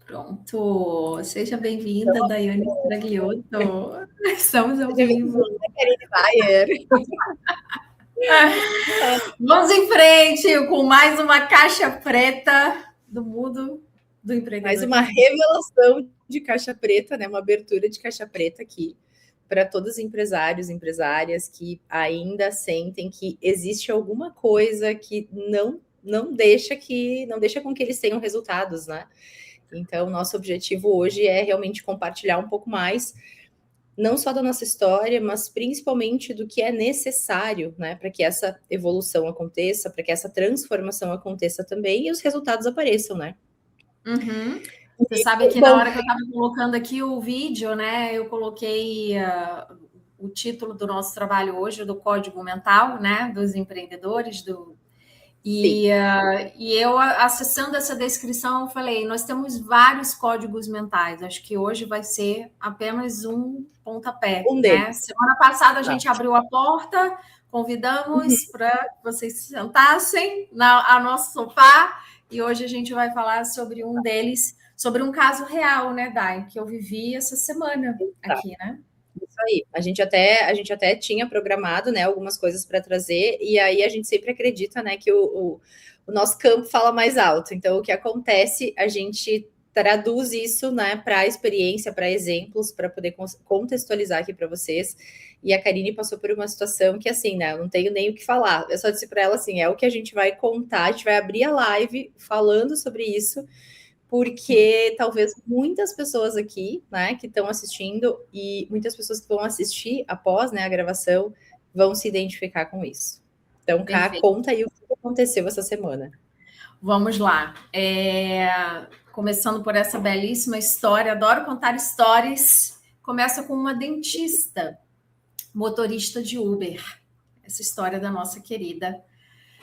Pronto, seja bem-vinda, Daiane Spragliotto. Estamos ao Seja vivo. bem-vinda, Karine Bayer. Vamos em frente com mais uma caixa preta do mundo do Mais empreendedorismo. uma revelação de caixa preta, né? Uma abertura de caixa preta aqui para todos os empresários, empresárias que ainda sentem que existe alguma coisa que não deixa com que eles tenham resultados, né? Então, nosso objetivo hoje é realmente compartilhar um pouco mais, não só da nossa história, mas principalmente do que é necessário, né, para que essa evolução aconteça, para que essa transformação aconteça também e os resultados apareçam, né? Uhum. Você sabe que na hora que eu estava colocando aqui o vídeo, né, eu coloquei o título do nosso trabalho hoje, do Código Mental, né, dos empreendedores, E eu, acessando essa descrição, eu falei, nós temos vários códigos mentais, acho que hoje vai ser apenas um pontapé, Um né? deles. Semana passada a gente abriu a porta, convidamos para que vocês se sentassem a nosso sofá, e hoje a gente vai falar sobre um deles, sobre um caso real, né, Dai, que eu vivi essa semana aqui, né? Isso aí. A gente até tinha programado, né, algumas coisas para trazer, e aí a gente sempre acredita, né, que o nosso campo fala mais alto. Então, o que acontece, a gente traduz isso, né, para a experiência, para exemplos, para poder contextualizar aqui para vocês. E a Karine passou por uma situação que, assim, né, eu não tenho nem o que falar. Eu só disse para ela, assim, é o que a gente vai contar, a gente vai abrir a live falando sobre isso, porque talvez muitas pessoas aqui, né, que estão assistindo e muitas pessoas que vão assistir após, né, a gravação vão se identificar com isso. Então, Ká, conta aí o que aconteceu essa semana. Vamos lá. Começando por essa belíssima história, adoro contar histórias. Começa com uma dentista, motorista de Uber. Essa história da nossa querida.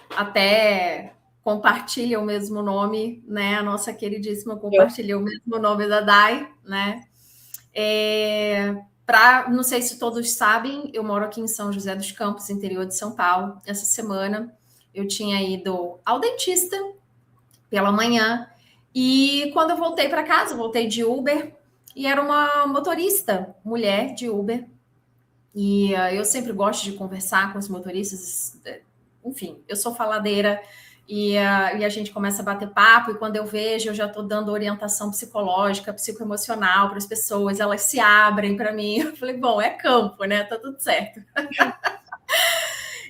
Até compartilha o mesmo nome, né? A nossa queridíssima compartilha o mesmo nome da Dai, né? Não sei se todos sabem, eu moro aqui em São José dos Campos, interior de São Paulo. Essa semana eu tinha ido ao dentista pela manhã, e quando eu voltei para casa, voltei de Uber, e era uma motorista, mulher de Uber, e eu sempre gosto de conversar com os motoristas, enfim, eu sou faladeira, e a gente começa a bater papo, e quando eu vejo, eu já estou dando orientação psicológica, psicoemocional para as pessoas, elas se abrem para mim, eu falei, bom, é campo, né, tá tudo certo.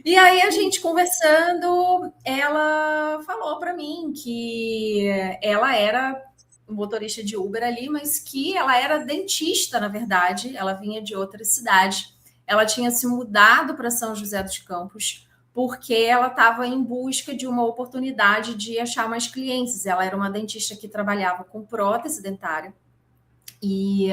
E aí a gente conversando, ela falou para mim que ela era motorista de Uber ali, mas que ela era dentista, na verdade. Ela vinha de outra cidade. Ela tinha se mudado para São José dos Campos porque ela estava em busca de uma oportunidade de achar mais clientes. Ela era uma dentista que trabalhava com prótese dentária. E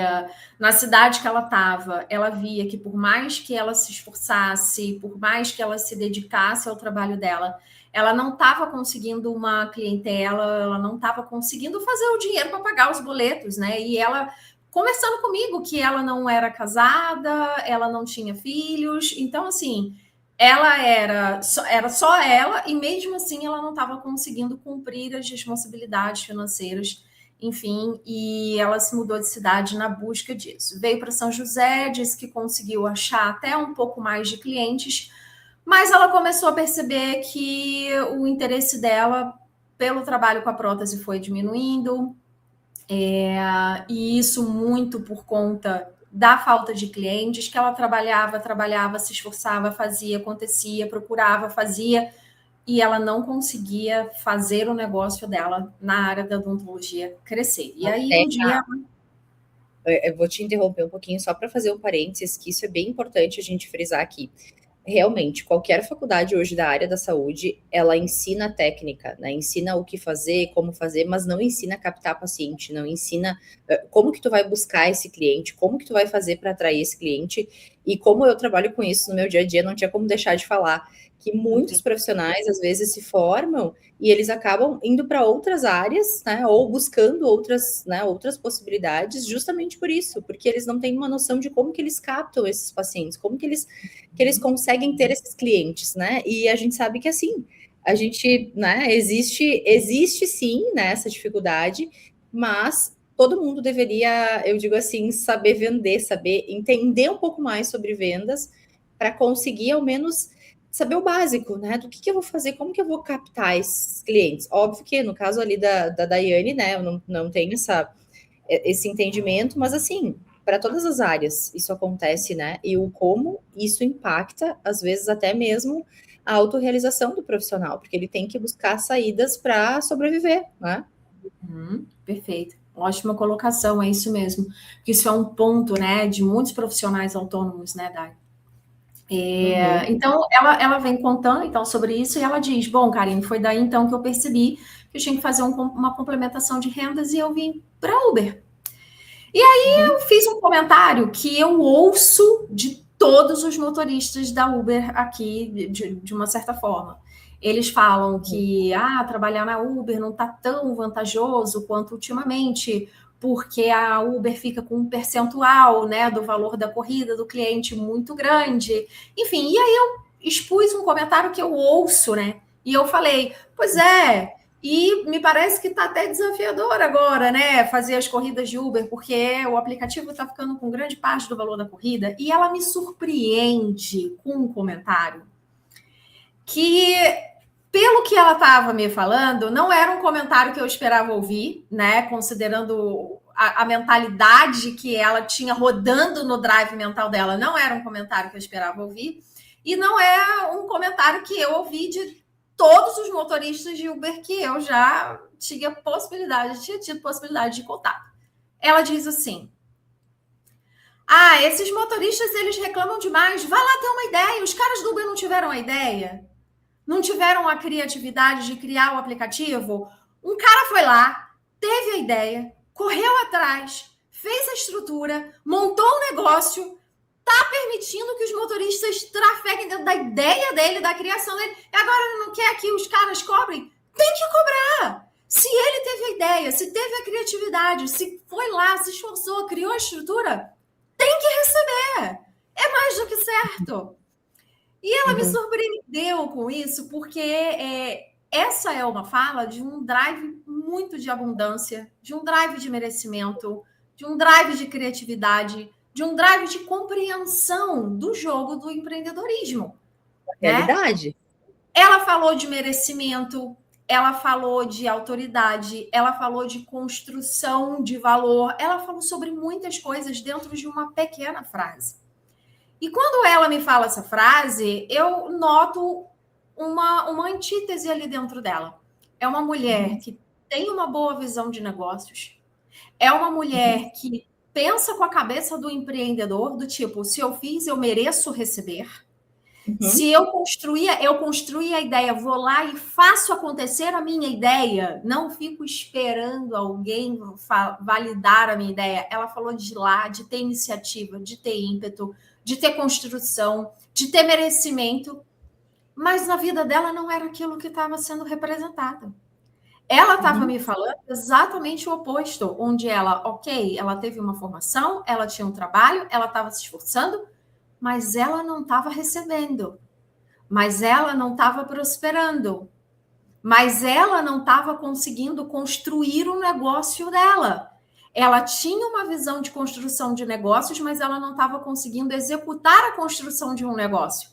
na cidade que ela estava, ela via que por mais que ela se esforçasse, por mais que ela se dedicasse ao trabalho dela, ela não estava conseguindo uma clientela, ela não estava conseguindo fazer o dinheiro para pagar os boletos, né? E ela conversando comigo que ela não era casada, ela não tinha filhos, então assim, ela era só ela, e mesmo assim ela não estava conseguindo cumprir as responsabilidades financeiras, enfim, e ela se mudou de cidade na busca disso. Veio para São José, disse que conseguiu achar até um pouco mais de clientes, mas ela começou a perceber que o interesse dela pelo trabalho com a prótese foi diminuindo, e isso muito por conta da falta de clientes, que ela trabalhava, se esforçava, fazia, acontecia, procurava, fazia, e ela não conseguia fazer o negócio dela na área da odontologia crescer. E aí um dia... Eu vou te interromper um pouquinho só para fazer um parênteses, que isso é bem importante a gente frisar aqui. Realmente, qualquer faculdade hoje da área da saúde, ela ensina técnica, né? Ensina o que fazer, como fazer, mas não ensina a captar paciente, não ensina como que tu vai buscar esse cliente, como que tu vai fazer para atrair esse cliente. E como eu trabalho com isso no meu dia a dia, não tinha como deixar de falar que muitos profissionais, às vezes, se formam e eles acabam indo para outras áreas, né? Ou buscando outras, né, outras possibilidades, justamente por isso, porque eles não têm uma noção de como que eles captam esses pacientes, como que eles conseguem ter esses clientes, né? E a gente sabe que assim, a gente, né, existe sim, né, essa dificuldade, mas todo mundo deveria, eu digo assim, saber vender, saber entender um pouco mais sobre vendas para conseguir ao menos saber o básico, né? Do que eu vou fazer, como que eu vou captar esses clientes. Óbvio que no caso ali da Daiane, né, eu não tenho esse entendimento, mas assim, para todas as áreas isso acontece, né? E o como isso impacta, às vezes até mesmo a autorrealização do profissional, porque ele tem que buscar saídas para sobreviver, né? Perfeito. Ótima colocação, é isso mesmo. Porque isso é um ponto, né, de muitos profissionais autônomos, né, Dai? Então, ela vem contando então sobre isso e ela diz, bom, Karine, foi daí então que eu percebi que eu tinha que fazer uma complementação de rendas e eu vim para Uber. E aí eu fiz um comentário que eu ouço de todos os motoristas da Uber aqui, de uma certa forma. Eles falam que trabalhar na Uber não está tão vantajoso quanto ultimamente, porque a Uber fica com um percentual, né, do valor da corrida do cliente muito grande. Enfim, e aí eu expus um comentário que eu ouço, né? E eu falei, pois é, e me parece que está até desafiador agora, né? Fazer as corridas de Uber, porque o aplicativo está ficando com grande parte do valor da corrida. E ela me surpreende com um comentário que, pelo que ela estava me falando, não era um comentário que eu esperava ouvir, né? Considerando a mentalidade que ela tinha rodando no drive mental dela, não era um comentário que eu esperava ouvir. E não é um comentário que eu ouvi de todos os motoristas de Uber que eu já tinha tido possibilidade de contato. Ela diz assim: esses motoristas, eles reclamam demais, vai lá ter uma ideia. Os caras do Uber não tiveram a ideia, não tiveram a criatividade de criar o aplicativo. Um cara foi lá, teve a ideia, correu atrás, fez a estrutura, montou um negócio, está permitindo que os motoristas trafeguem dentro da ideia dele, da criação dele. E agora ele não quer que os caras cobrem? Tem que cobrar. Se ele teve a ideia, se teve a criatividade, se foi lá, se esforçou, criou a estrutura, tem que receber. É mais do que certo. E ela me surpreendeu com isso, porque essa é uma fala de um drive muito de abundância, de um drive de merecimento, de um drive de criatividade, de um drive de compreensão do jogo do empreendedorismo. Realidade. Né? Ela falou de merecimento, ela falou de autoridade, ela falou de construção de valor, ela falou sobre muitas coisas dentro de uma pequena frase. E quando ela me fala essa frase, eu noto uma antítese ali dentro dela. É uma mulher que tem uma boa visão de negócios, é uma mulher que pensa com a cabeça do empreendedor, do tipo, se eu fiz, eu mereço receber. Se eu construí a ideia, vou lá e faço acontecer a minha ideia, não fico esperando alguém validar a minha ideia. Ela falou de ir lá, de ter iniciativa, de ter ímpeto, de ter construção, de ter merecimento, mas na vida dela não era aquilo que estava sendo representado. Ela estava me falando exatamente o oposto, onde ela, ela teve uma formação, ela tinha um trabalho, ela estava se esforçando, mas ela não estava recebendo, mas ela não estava prosperando, mas ela não estava conseguindo construir o negócio dela. Ela tinha uma visão de construção de negócios, mas ela não estava conseguindo executar a construção de um negócio.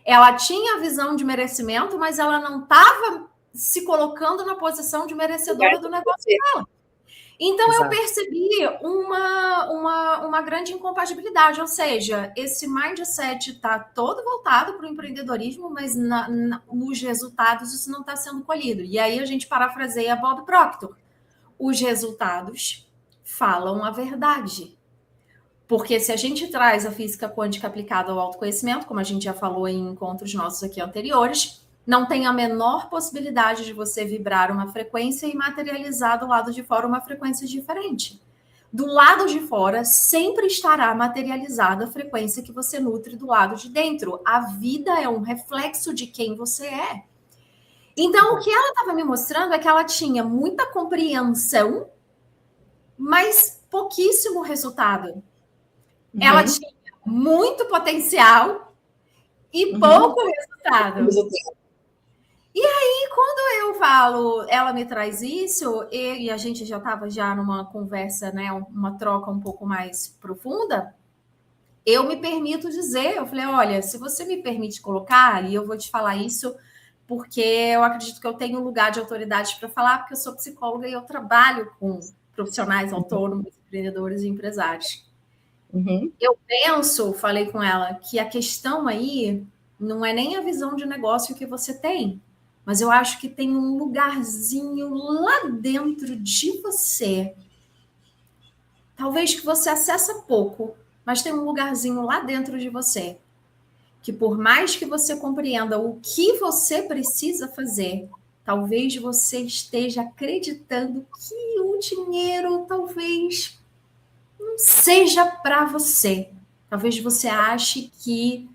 Ela tinha a visão de merecimento, mas ela não estava se colocando na posição de merecedora do negócio dela. Então, eu percebi uma grande incompatibilidade, ou seja, esse mindset está todo voltado para o empreendedorismo, mas nos resultados isso não está sendo colhido. E aí a gente parafraseia Bob Proctor. Os resultados falam a verdade. Porque se a gente traz a física quântica aplicada ao autoconhecimento, como a gente já falou em encontros nossos aqui anteriores, não tem a menor possibilidade de você vibrar uma frequência e materializar do lado de fora uma frequência diferente. Do lado de fora sempre estará materializada a frequência que você nutre do lado de dentro. A vida é um reflexo de quem você é. Então, o que ela estava me mostrando é que ela tinha muita compreensão, mas pouquíssimo resultado. Ela tinha muito potencial e pouco resultado. E quando eu falo, ela me traz isso, e a gente já estava já numa conversa, né, uma troca um pouco mais profunda, eu me permito dizer, eu falei, olha, se você me permite colocar, e eu vou te falar isso, porque eu acredito que eu tenho um lugar de autoridade para falar, porque eu sou psicóloga e eu trabalho com profissionais autônomos, empreendedores e empresários. Uhum. Eu penso, falei com ela, que a questão aí não é nem a visão de negócio que você tem, mas eu acho que tem um lugarzinho lá dentro de você, talvez que você acessa pouco, mas tem um lugarzinho lá dentro de você, que por mais que você compreenda o que você precisa fazer, talvez você esteja acreditando que o dinheiro talvez não seja para você. Talvez você ache que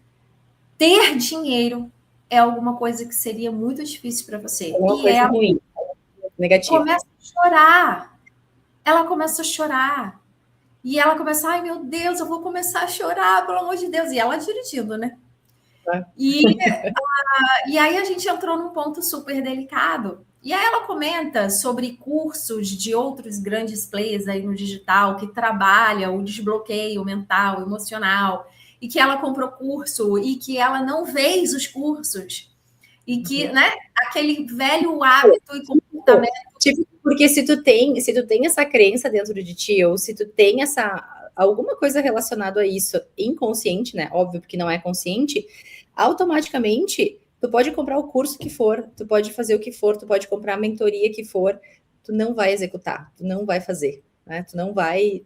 ter dinheiro é alguma coisa que seria muito difícil para É você. uma E coisa ela ruim, negativa. começa a chorar. Ela começa a chorar. E ela começa, ai meu Deus, eu vou começar a chorar, pelo amor de Deus. E ela dirigindo, né? Tá? E aí a gente entrou num ponto super delicado. E aí ela comenta sobre cursos de outros grandes players aí no digital que trabalham o desbloqueio mental, emocional, e que ela comprou curso e que ela não fez os cursos. E que, né, aquele velho hábito e comportamento. Tipo, porque se tu tem essa crença dentro de ti, ou se tu tem alguma coisa relacionada a isso inconsciente, né? Óbvio, porque não é consciente, automaticamente tu pode comprar o curso que for, tu pode fazer o que for, tu pode comprar a mentoria que for, tu não vai executar, tu não vai fazer, né? Tu não vai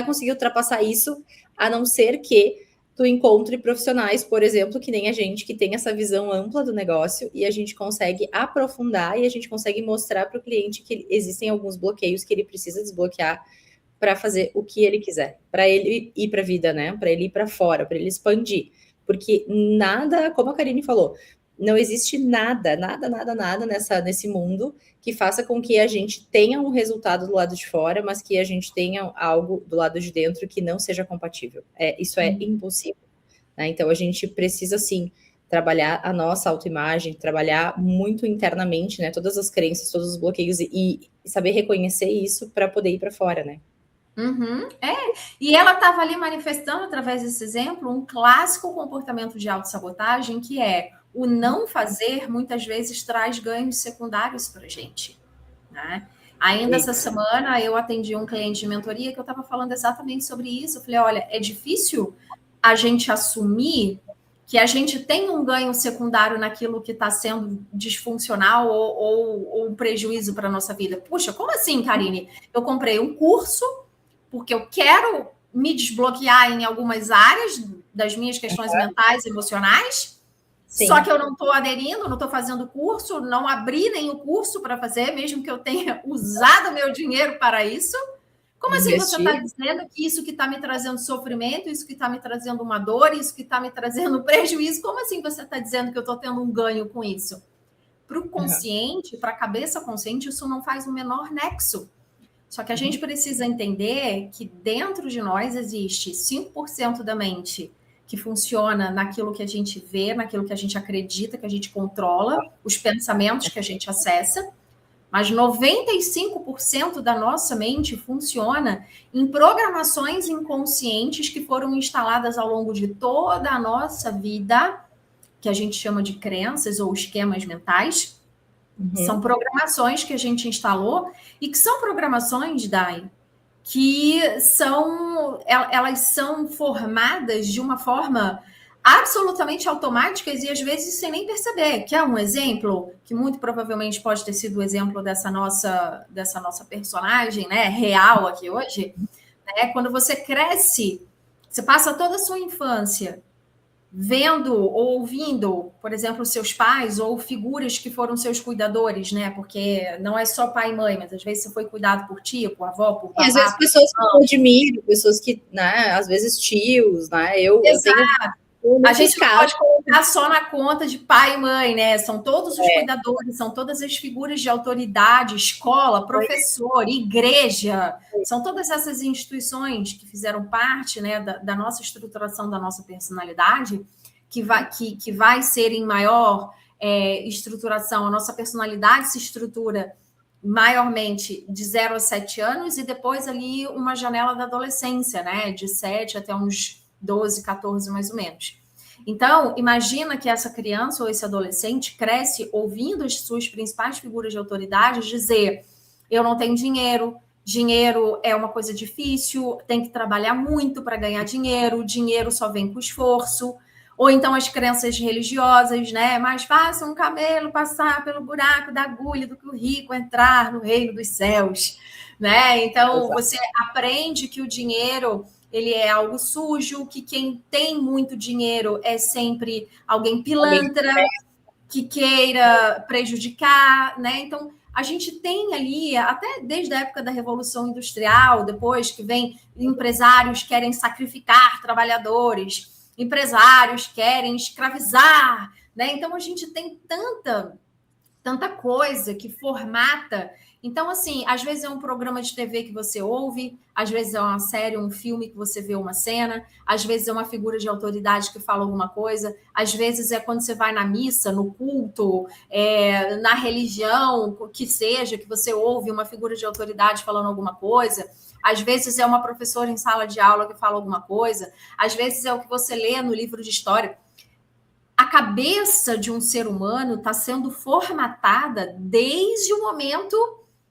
conseguir ultrapassar isso, a não ser que tu encontre profissionais, por exemplo, que nem a gente, que tem essa visão ampla do negócio e a gente consegue aprofundar e a gente consegue mostrar para o cliente que existem alguns bloqueios que ele precisa desbloquear para fazer o que ele quiser, para ele ir para a vida, né? Para ele ir para fora, para ele expandir. Porque nada, como a Karine falou, não existe nada nesse mundo que faça com que a gente tenha um resultado do lado de fora, mas que a gente tenha algo do lado de dentro que não seja compatível. Isso é impossível. Né? Então a gente precisa sim trabalhar a nossa autoimagem, trabalhar muito internamente, né? Todas as crenças, todos os bloqueios e saber reconhecer isso para poder ir para fora, né? Uhum, E ela estava ali manifestando, através desse exemplo, um clássico comportamento de autossabotagem, que é o não fazer, muitas vezes, traz ganhos secundários para a gente. Né? Ainda essa semana, eu atendi um cliente de mentoria que eu estava falando exatamente sobre isso. Eu falei, olha, é difícil a gente assumir que a gente tem um ganho secundário naquilo que está sendo disfuncional ou um prejuízo para a nossa vida. Puxa, como assim, Karine? Eu comprei um curso porque eu quero me desbloquear em algumas áreas das minhas questões mentais, emocionais, sim. Só que eu não estou aderindo, não estou fazendo curso, não abri nem o curso para fazer, mesmo que eu tenha usado meu dinheiro para isso. Como assim você está dizendo que isso que está me trazendo sofrimento, isso que está me trazendo uma dor, isso que está me trazendo prejuízo, como assim você está dizendo que eu estou tendo um ganho com isso? Para o consciente, para a cabeça consciente, isso não faz o menor nexo. Só que a gente precisa entender que dentro de nós existe 5% da mente que funciona naquilo que a gente vê, naquilo que a gente acredita, que a gente controla, os pensamentos que a gente acessa, mas 95% da nossa mente funciona em programações inconscientes que foram instaladas ao longo de toda a nossa vida, que a gente chama de crenças ou esquemas mentais. São programações que a gente instalou e que são programações, Dai, que elas são formadas de uma forma absolutamente automática e às vezes sem nem perceber. Que é um exemplo que muito provavelmente pode ter sido o exemplo dessa nossa personagem, né, real aqui hoje, né? Quando você cresce, você passa toda a sua infância vendo ou ouvindo, por exemplo, seus pais ou figuras que foram seus cuidadores, né? Porque não é só pai e mãe, mas às vezes você foi cuidado por tia, por avó, por babá. E às vezes pessoas que eu admiro, pessoas que, né, às vezes tios, né? Eu tenho a gente não pode colocar só na conta de pai e mãe, né? São todos os cuidadores, são todas as figuras de autoridade, escola, professor, igreja, são todas essas instituições que fizeram parte, né, da nossa estruturação, da nossa personalidade, que vai ser em maior estruturação, a nossa personalidade se estrutura maiormente de 0 a 7 anos, e depois ali uma janela da adolescência, né? De 7 até uns 12, 14, mais ou menos. Então, imagina que essa criança ou esse adolescente cresce ouvindo as suas principais figuras de autoridade dizer: eu não tenho dinheiro, dinheiro é uma coisa difícil, tem que trabalhar muito para ganhar dinheiro, dinheiro só vem com esforço. Ou então as crenças religiosas, né? Mais fácil um camelo passar pelo buraco da agulha do que o rico entrar no reino dos céus, né? Então, você aprende que o dinheiro ele é algo sujo, que quem tem muito dinheiro é sempre alguém pilantra, que queira prejudicar, né? Então, a gente tem ali, até desde a época da Revolução Industrial, depois que vem empresários querem sacrificar trabalhadores, empresários querem escravizar, né? Então, a gente tem tanta coisa que formata. Então, assim, às vezes é um programa de TV que você ouve, às vezes é uma série, um filme que você vê uma cena, às vezes é uma figura de autoridade que fala alguma coisa, às vezes é quando você vai na missa, no culto, na religião, que seja, que você ouve uma figura de autoridade falando alguma coisa. Às vezes é uma professora em sala de aula que fala alguma coisa, às vezes é o que você lê no livro de história. A cabeça de um ser humano está sendo formatada desde o momento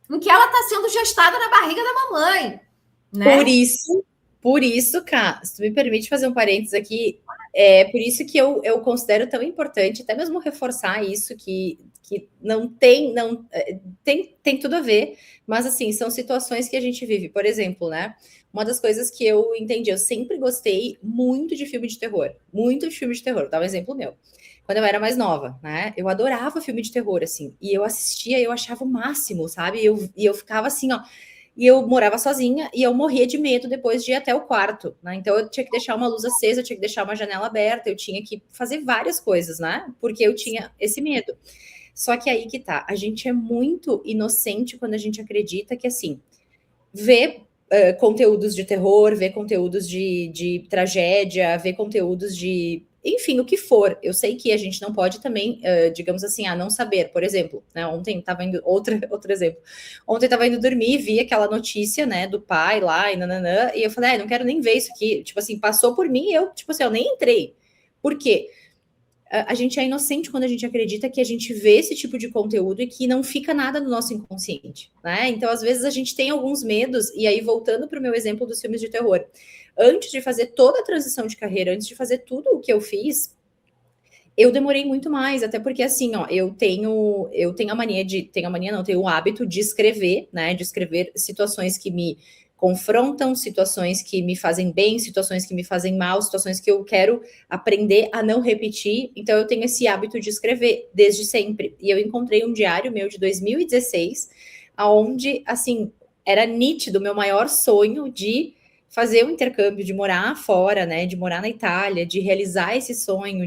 em que ela está sendo gestada na barriga da mamãe, né? Por isso, Cá, se tu me permite fazer um parênteses aqui, por isso que eu considero tão importante, até mesmo reforçar isso, que não tem tudo a ver, mas assim, são situações que a gente vive. Por exemplo, né? Uma das coisas que eu entendi, eu sempre gostei muito de filme de terror. Muito de filme de terror. Vou dar um exemplo meu. Quando eu era mais nova, né? Eu adorava filme de terror, assim. E eu assistia e eu achava o máximo, sabe? E eu ficava assim, ó. E eu morava sozinha e eu morria de medo depois de ir até o quarto, né? Então eu tinha que deixar uma luz acesa, eu tinha que deixar uma janela aberta, eu tinha que fazer várias coisas, né? Porque eu tinha esse medo. Só que aí que tá, a gente é muito inocente quando a gente acredita que, assim, vê conteúdos de terror, vê conteúdos de tragédia, vê conteúdos de... Enfim, o que for. Eu sei que a gente não pode também, digamos assim, não saber. Por exemplo, né, ontem estava indo... Outro exemplo. Ontem estava indo dormir e vi aquela notícia, né, do pai lá e nananã, e eu falei, não quero nem ver isso aqui. Tipo assim, passou por mim e eu, tipo assim, eu nem entrei. Por quê? A gente é inocente quando a gente acredita que a gente vê esse tipo de conteúdo e que não fica nada no nosso inconsciente, né? Então, às vezes, a gente tem alguns medos, e aí, voltando para o meu exemplo dos filmes de terror, antes de fazer toda a transição de carreira, antes de fazer tudo o que eu fiz, eu demorei muito mais, até porque, assim, ó, eu tenho a mania tenho o hábito de escrever, né? De escrever situações que me confrontam, situações que me fazem bem, situações que me fazem mal, situações que eu quero aprender a não repetir. Então, eu tenho esse hábito de escrever desde sempre. E eu encontrei um diário meu de 2016, onde, assim, era nítido o meu maior sonho de fazer o intercâmbio, de morar fora, né? De morar na Itália, de realizar esse sonho,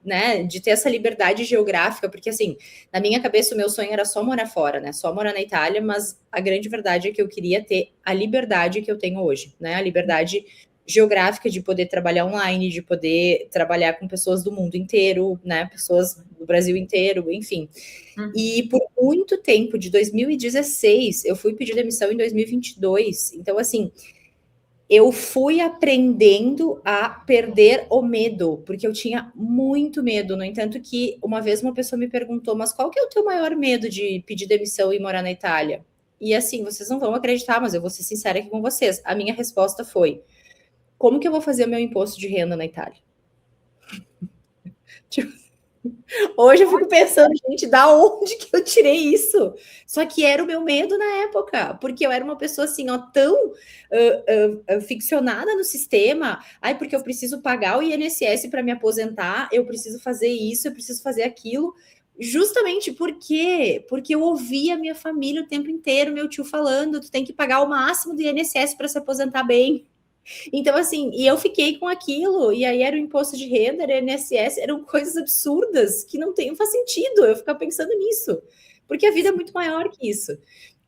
né, de ter essa liberdade geográfica, porque assim, na minha cabeça o meu sonho era só morar fora, né, só morar na Itália, mas a grande verdade é que eu queria ter a liberdade que eu tenho hoje, né, a liberdade geográfica de poder trabalhar online, de poder trabalhar com pessoas do mundo inteiro, né, pessoas do Brasil inteiro, enfim. E por muito tempo, de 2016, eu fui pedir demissão em 2022, então assim, eu fui aprendendo a perder o medo, porque eu tinha muito medo. No entanto, que uma vez uma pessoa me perguntou, mas qual que é o teu maior medo de pedir demissão e morar na Itália? E assim, vocês não vão acreditar, mas eu vou ser sincera aqui com vocês. A minha resposta foi: como que eu vou fazer o meu imposto de renda na Itália? Tipo, hoje eu fico pensando, gente, da onde que eu tirei isso? Só que era o meu medo na época, porque eu era uma pessoa assim, ó, tão ficcionada no sistema. Ai, porque eu preciso pagar o INSS para me aposentar, eu preciso fazer isso, eu preciso fazer aquilo. Justamente porque eu ouvia a minha família o tempo inteiro, meu tio falando, tu tem que pagar o máximo do INSS para se aposentar bem. Então, assim, e eu fiquei com aquilo, e aí era o imposto de renda, era o INSS, eram coisas absurdas que não faz sentido eu ficar pensando nisso, porque a vida é muito maior que isso.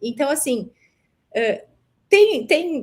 Então, assim,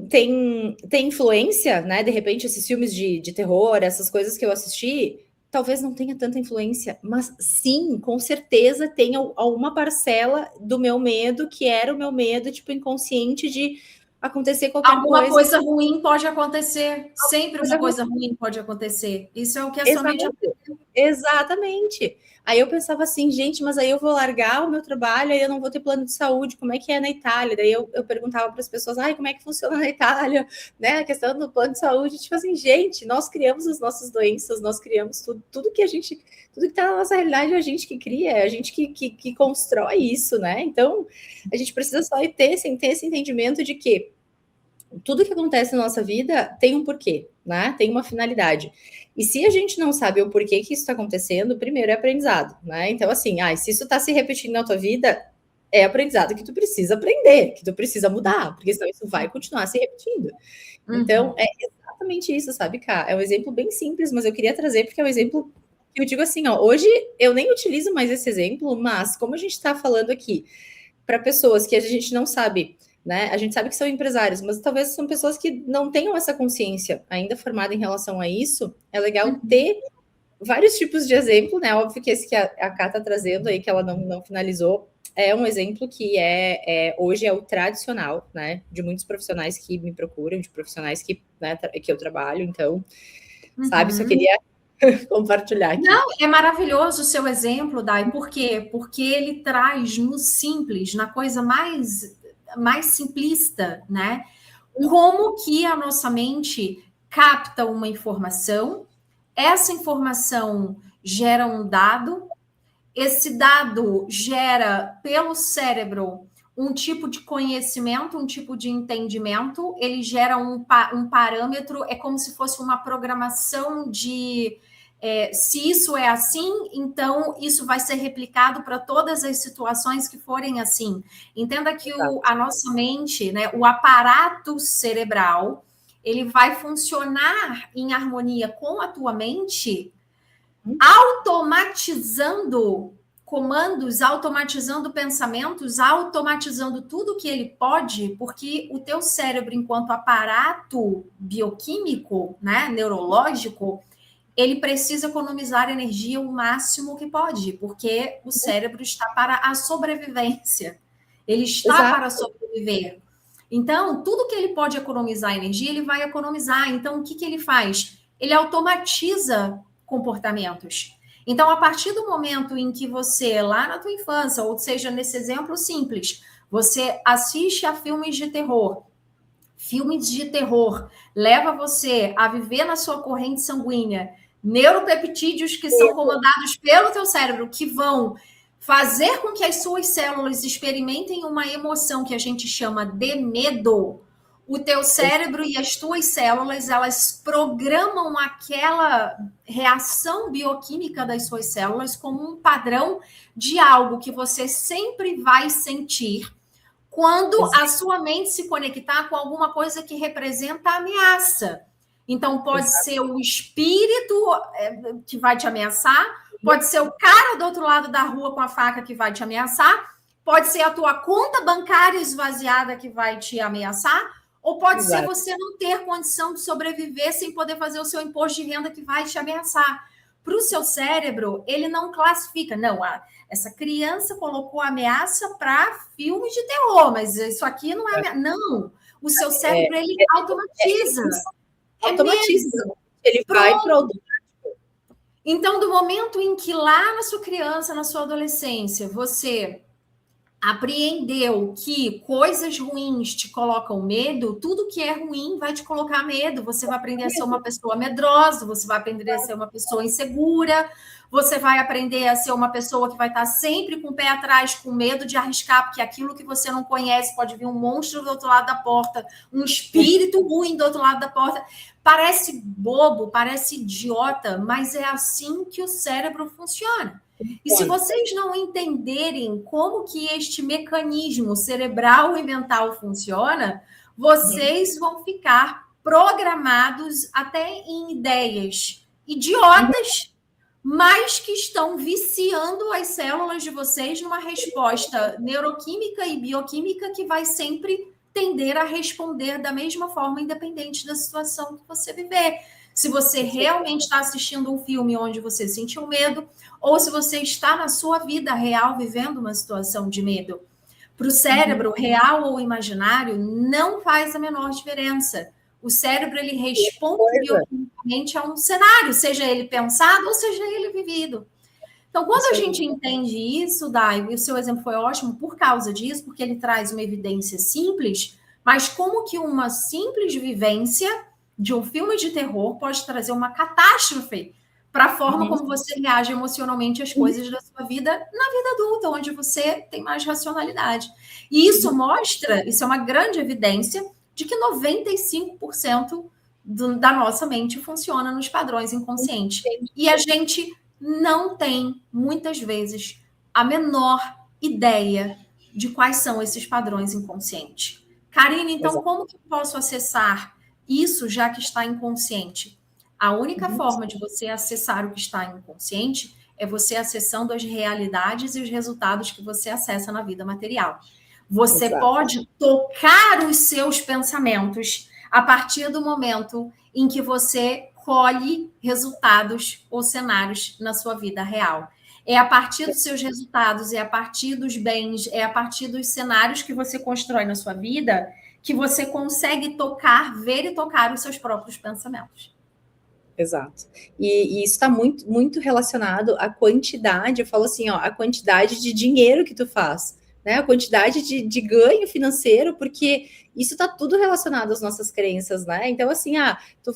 tem influência, né? De repente, esses filmes de terror, essas coisas que eu assisti, talvez não tenha tanta influência, mas sim, com certeza tem alguma parcela do meu medo, que era o meu medo, tipo, inconsciente de acontecer qualquer Alguma coisa. coisa ruim pode acontecer. Sempre uma coisa ruim pode acontecer. Isso é o que a sua mente aprendeu. Exatamente. Aí eu pensava assim, gente, mas aí eu vou largar o meu trabalho, aí eu não vou ter plano de saúde, como é que é na Itália? Daí eu perguntava para as pessoas, ai, como é que funciona na Itália? Né? A questão do plano de saúde, tipo assim, gente, nós criamos as nossas doenças, nós criamos tudo que a gente, tudo que está na nossa realidade é a gente que cria, é a gente que constrói isso, né? Então, a gente precisa só ter esse entendimento de que tudo que acontece na nossa vida tem um porquê, né? Tem uma finalidade. E se a gente não sabe o porquê que isso está acontecendo, primeiro é aprendizado, né? Então, assim, se isso está se repetindo na tua vida, é aprendizado que tu precisa aprender, que tu precisa mudar, porque senão isso vai continuar se repetindo. Então, é exatamente isso, sabe, Ká? É um exemplo bem simples, mas eu queria trazer porque é um exemplo que eu digo assim, hoje eu nem utilizo mais esse exemplo, mas como a gente está falando aqui para pessoas que a gente não sabe, né? A gente sabe que são empresários, mas talvez são pessoas que não tenham essa consciência ainda formada em relação a isso. É legal ter vários tipos de exemplo, né? Óbvio que esse que a Ká está trazendo aí, que ela não finalizou, é um exemplo que hoje é o tradicional, né? De muitos profissionais que me procuram, de profissionais que, né, que eu trabalho. Então, sabe, só queria compartilhar aqui. Não, é maravilhoso o seu exemplo, Dai. Por quê? Porque ele traz no simples, na coisa mais simplista, né? Como que a nossa mente capta uma informação, essa informação gera um dado, esse dado gera pelo cérebro um tipo de conhecimento, um tipo de entendimento, ele gera um parâmetro, é como se fosse uma programação de se isso é assim, então isso vai ser replicado para todas as situações que forem assim. Entenda que a nossa mente, né, o aparato cerebral, ele vai funcionar em harmonia com a tua mente, automatizando comandos, automatizando pensamentos, automatizando tudo que ele pode, porque o teu cérebro, enquanto aparato bioquímico, né, neurológico, ele precisa economizar energia o máximo que pode, porque o cérebro está para a sobrevivência. Ele está para sobreviver. Então, tudo que ele pode economizar energia, ele vai economizar. Então, o que ele faz? Ele automatiza comportamentos. Então, a partir do momento em que você, lá na tua infância, ou seja, nesse exemplo simples, você assiste a filmes de terror leva você a viver na sua corrente sanguínea neuropeptídeos que são comandados pelo teu cérebro, que vão fazer com que as suas células experimentem uma emoção que a gente chama de medo. O teu cérebro e as tuas células, elas programam aquela reação bioquímica das suas células como um padrão de algo que você sempre vai sentir quando a sua mente se conectar com alguma coisa que representa ameaça. Então, pode ser o espírito que vai te ameaçar, pode ser o cara do outro lado da rua com a faca que vai te ameaçar, pode ser a tua conta bancária esvaziada que vai te ameaçar, ou pode ser você não ter condição de sobreviver sem poder fazer o seu imposto de renda que vai te ameaçar. Para o seu cérebro, ele não classifica. Não, essa criança colocou ameaça para filmes de terror, mas isso aqui não é ameaça. Não, o seu cérebro, ele automatiza. Automatiza. Ele vai para o automático. Então, do momento em que lá na sua criança, na sua adolescência, você apreendeu que coisas ruins te colocam medo, tudo que é ruim vai te colocar medo. Você vai aprender a ser uma pessoa medrosa, você vai aprender a ser uma pessoa insegura, você vai aprender a ser uma pessoa que vai estar sempre com o pé atrás, com medo de arriscar, porque aquilo que você não conhece pode vir um monstro do outro lado da porta, um espírito ruim do outro lado da porta. Parece bobo, parece idiota, mas é assim que o cérebro funciona. E se vocês não entenderem como que este mecanismo cerebral e mental funciona, vocês vão ficar programados até em ideias idiotas, mas que estão viciando as células de vocês numa resposta neuroquímica e bioquímica que vai sempre tender a responder da mesma forma, independente da situação que você viver. Se você realmente está assistindo um filme onde você sentiu medo, ou se você está na sua vida real vivendo uma situação de medo. Para o cérebro, real ou imaginário, não faz a menor diferença. O cérebro, ele responde bioquimicamente a um cenário, seja ele pensado ou seja ele vivido. Então, quando a gente entende isso, Dai, e o seu exemplo foi ótimo por causa disso, porque ele traz uma evidência simples, mas como que uma simples vivência de um filme de terror pode trazer uma catástrofe para a forma como você reage emocionalmente às coisas da sua vida na vida adulta, onde você tem mais racionalidade. E isso mostra, isso é uma grande evidência de que 95% da nossa mente funciona nos padrões inconscientes. E a gente não tem, muitas vezes, a menor ideia de quais são esses padrões inconscientes. Karine, então, como que eu posso acessar isso, já que está inconsciente? A única forma de você acessar o que está inconsciente é você acessando as realidades e os resultados que você acessa na vida material. Você pode tocar os seus pensamentos a partir do momento em que você colhe resultados ou cenários na sua vida real. É a partir dos seus resultados, é a partir dos bens, é a partir dos cenários que você constrói na sua vida que você consegue tocar, ver e tocar os seus próprios pensamentos. Exato. E isso está muito, muito relacionado à quantidade, eu falo assim, ó, a quantidade de dinheiro que tu faz, né? A quantidade de ganho financeiro, porque isso está tudo relacionado às nossas crenças, né? Então, assim, tu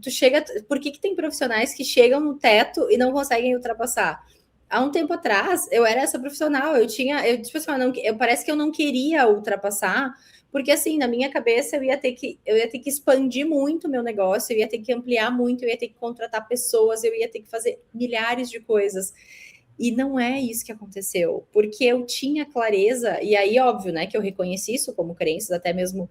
chega. Por que tem profissionais que chegam no teto e não conseguem ultrapassar? Há um tempo atrás, eu era essa profissional, tipo assim, parece que eu não queria ultrapassar, porque assim, na minha cabeça eu ia ter que expandir muito o meu negócio, eu ia ter que ampliar muito, eu ia ter que contratar pessoas, eu ia ter que fazer milhares de coisas. E não é isso que aconteceu, porque eu tinha clareza, e aí, óbvio, né, que eu reconheci isso como crenças, até mesmo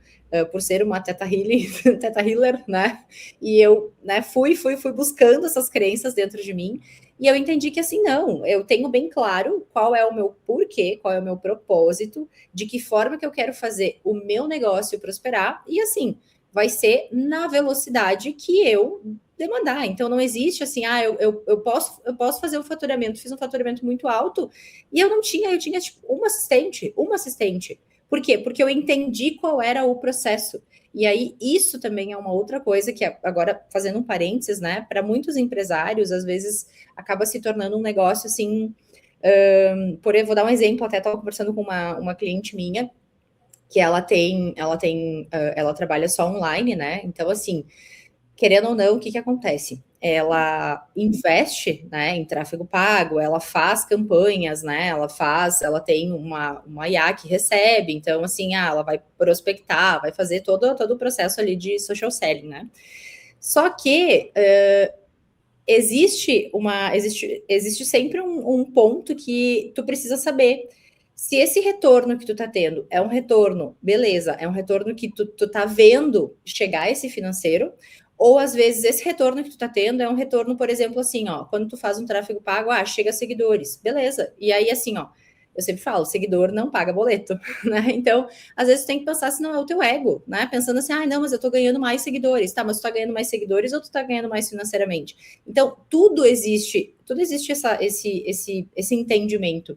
por ser uma teta healer, né, e eu, né, fui buscando essas crenças dentro de mim, e eu entendi que assim, não, eu tenho bem claro qual é o meu porquê, qual é o meu propósito, de que forma que eu quero fazer o meu negócio prosperar, e assim, vai ser na velocidade que eu demandar. Então não existe assim, eu posso fazer o faturamento, fiz um faturamento muito alto e eu tinha tipo uma assistente. Por quê? Porque eu entendi qual era o processo. E aí isso também é uma outra coisa que agora fazendo um parênteses, né, para muitos empresários às vezes acaba se tornando um negócio assim, vou dar um exemplo, até estava conversando com uma cliente minha que ela trabalha só online, né? Então assim, querendo ou não, o que acontece? Ela investe, né, em tráfego pago, ela faz campanhas, né, ela tem uma IA que recebe, então, assim, ela vai prospectar, vai fazer todo o processo ali de social selling, né. Só que existe sempre um ponto que tu precisa saber se esse retorno que tu tá tendo é um retorno, beleza, é um retorno que tu tá vendo chegar esse financeiro, ou às vezes esse retorno que tu tá tendo é um retorno, por exemplo, assim, ó, quando tu faz um tráfego pago, chega seguidores, beleza. E aí, assim, ó, eu sempre falo, seguidor não paga boleto, né? Então, às vezes tu tem que pensar se não é o teu ego, né? Pensando assim, não, mas eu tô ganhando mais seguidores, tá? Mas tu tá ganhando mais seguidores ou tu tá ganhando mais financeiramente? Então, tudo existe esse entendimento.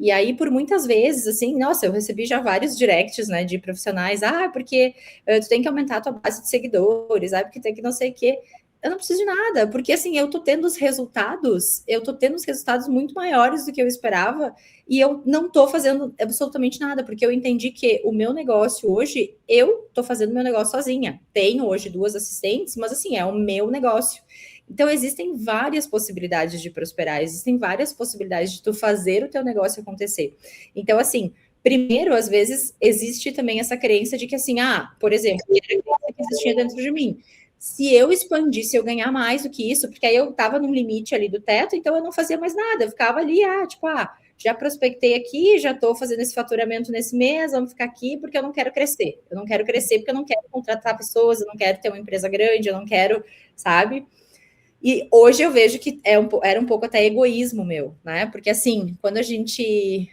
E aí, por muitas vezes, assim, nossa, eu recebi já vários directs, né, de profissionais, porque tu tem que aumentar a tua base de seguidores, porque tem que não sei o quê. Eu não preciso de nada, porque assim, eu tô tendo os resultados muito maiores do que eu esperava, e eu não tô fazendo absolutamente nada, porque eu entendi que o meu negócio hoje, eu tô fazendo meu negócio sozinha. Tenho hoje 2 assistentes, mas assim, é o meu negócio. Então, existem várias possibilidades de prosperar, existem várias possibilidades de tu fazer o teu negócio acontecer. Então, assim, primeiro, às vezes, existe também essa crença de que, assim, por exemplo, a crença que existia dentro de mim. Se eu expandisse, eu ganhar mais do que isso, porque aí eu estava no limite ali do teto, então eu não fazia mais nada, eu ficava ali, já prospectei aqui, já estou fazendo esse faturamento nesse mês, vamos ficar aqui porque eu não quero crescer. Eu não quero crescer porque eu não quero contratar pessoas, eu não quero ter uma empresa grande, eu não quero, sabe? E hoje eu vejo que era um pouco até egoísmo meu, né? Porque assim, quando a gente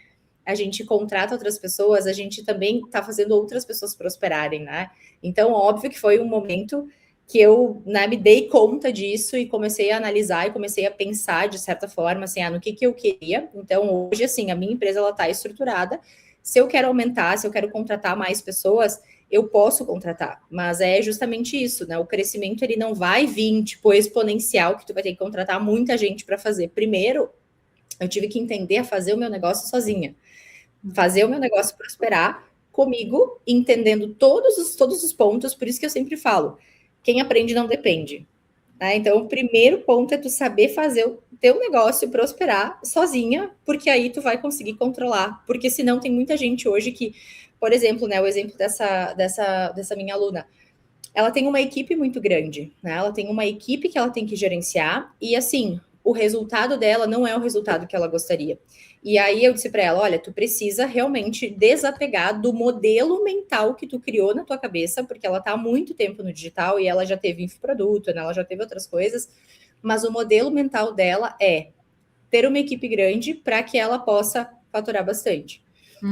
a gente contrata outras pessoas, a gente também está fazendo outras pessoas prosperarem, né? Então, óbvio que foi um momento que eu, né, me dei conta disso e comecei a analisar e comecei a pensar de certa forma, assim, no que eu queria. Então, hoje, assim, a minha empresa, ela está estruturada. Se eu quero aumentar, se eu quero contratar mais pessoas, eu posso contratar, mas é justamente isso, né? O crescimento, ele não vai vir, tipo, exponencial, que tu vai ter que contratar muita gente para fazer. Primeiro, eu tive que entender a fazer o meu negócio sozinha. Fazer o meu negócio prosperar comigo, entendendo todos os pontos, por isso que eu sempre falo, quem aprende não depende. Né? Então, o primeiro ponto é tu saber fazer o teu negócio prosperar sozinha, porque aí tu vai conseguir controlar. Porque senão tem muita gente hoje que, por exemplo, né, o exemplo dessa minha aluna, ela tem uma equipe muito grande, né? Ela tem uma equipe que ela tem que gerenciar e assim, o resultado dela não é o resultado que ela gostaria. E aí eu disse para ela, olha, tu precisa realmente desapegar do modelo mental que tu criou na tua cabeça, porque ela tá há muito tempo no digital e ela já teve infoproduto, né? Ela já teve outras coisas, mas o modelo mental dela é ter uma equipe grande para que ela possa faturar bastante.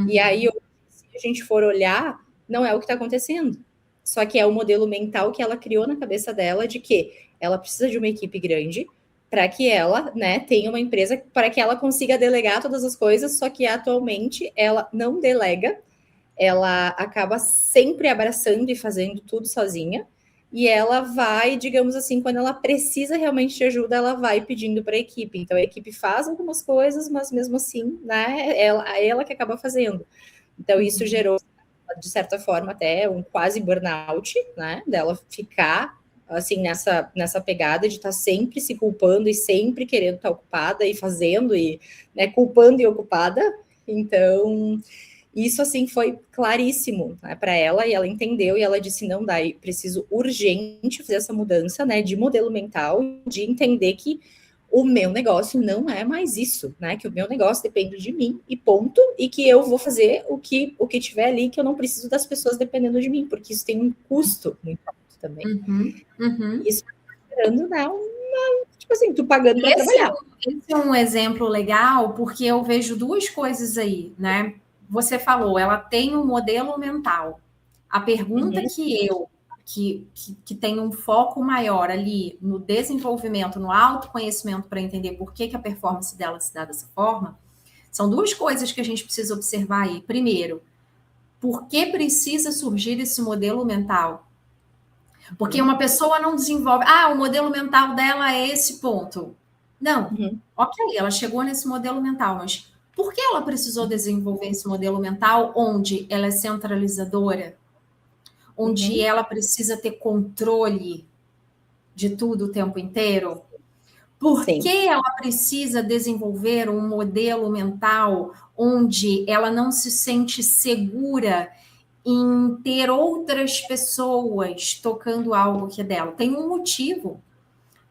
E aí, se a gente for olhar, não é o que está acontecendo. Só que é o modelo mental que ela criou na cabeça dela de que ela precisa de uma equipe grande para que ela, né, tenha uma empresa, para que ela consiga delegar todas as coisas, só que atualmente ela não delega, ela acaba sempre abraçando e fazendo tudo sozinha, e ela vai, digamos assim, quando ela precisa realmente de ajuda, ela vai pedindo para a equipe. Então a equipe faz algumas coisas, mas mesmo assim, né, ela que acaba fazendo. Então isso gerou, de certa forma, até um quase burnout, né, dela ficar assim nessa pegada de estar sempre se culpando e sempre querendo estar ocupada e fazendo e, né, culpando e ocupada. Então isso, assim, foi claríssimo, né, para ela, e ela entendeu, e ela disse, não dá, preciso urgente fazer essa mudança, né, de modelo mental, de entender que o meu negócio não é mais isso, né, que o meu negócio depende de mim, e ponto, e que eu vou fazer o que tiver ali, que eu não preciso das pessoas dependendo de mim, porque isso tem um custo muito alto também. Isso gerando, né, tipo assim, tu pagando para trabalhar. Esse é um exemplo legal, porque eu vejo duas coisas aí, né? Você falou, ela tem um modelo mental. A pergunta que tem um foco maior ali no desenvolvimento, no autoconhecimento, para entender por que a performance dela se dá dessa forma, são duas coisas que a gente precisa observar aí. Primeiro, por que precisa surgir esse modelo mental? Porque uma pessoa não desenvolve, o modelo mental dela é esse ponto. Não, ok, ela chegou nesse modelo mental, mas por que ela precisou desenvolver esse modelo mental onde ela é centralizadora, onde ela precisa ter controle de tudo o tempo inteiro? Por que ela precisa desenvolver um modelo mental onde ela não se sente segura em ter outras pessoas tocando algo que é dela? Tem um motivo.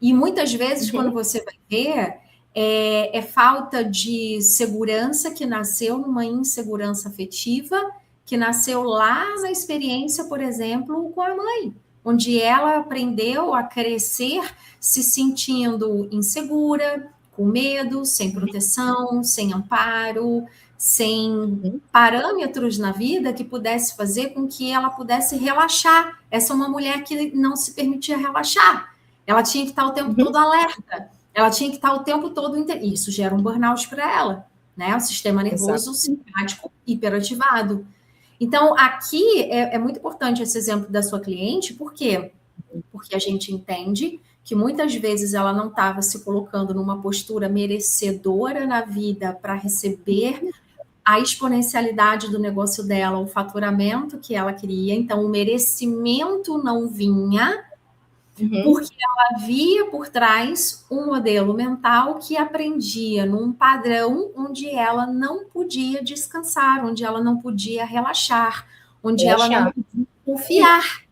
E muitas vezes, quando você vai ver, é falta de segurança que nasceu numa insegurança afetiva, que nasceu lá na experiência, por exemplo, com a mãe, onde ela aprendeu a crescer se sentindo insegura, com medo, sem proteção, sem amparo, sem parâmetros na vida que pudesse fazer com que ela pudesse relaxar. Essa é uma mulher que não se permitia relaxar. Ela tinha que estar o tempo todo alerta. Ela tinha que estar o tempo todo... Isso gera um burnout para ela, né? O sistema nervoso simpático hiperativado. Então, aqui é muito importante esse exemplo da sua cliente, por quê? Porque a gente entende que muitas vezes ela não estava se colocando numa postura merecedora na vida para receber a exponencialidade do negócio dela, o faturamento que ela queria. Então, o merecimento não vinha, porque ela via por trás um modelo mental que aprendia num padrão onde ela não podia descansar, onde ela não podia relaxar, onde ela não podia confiar.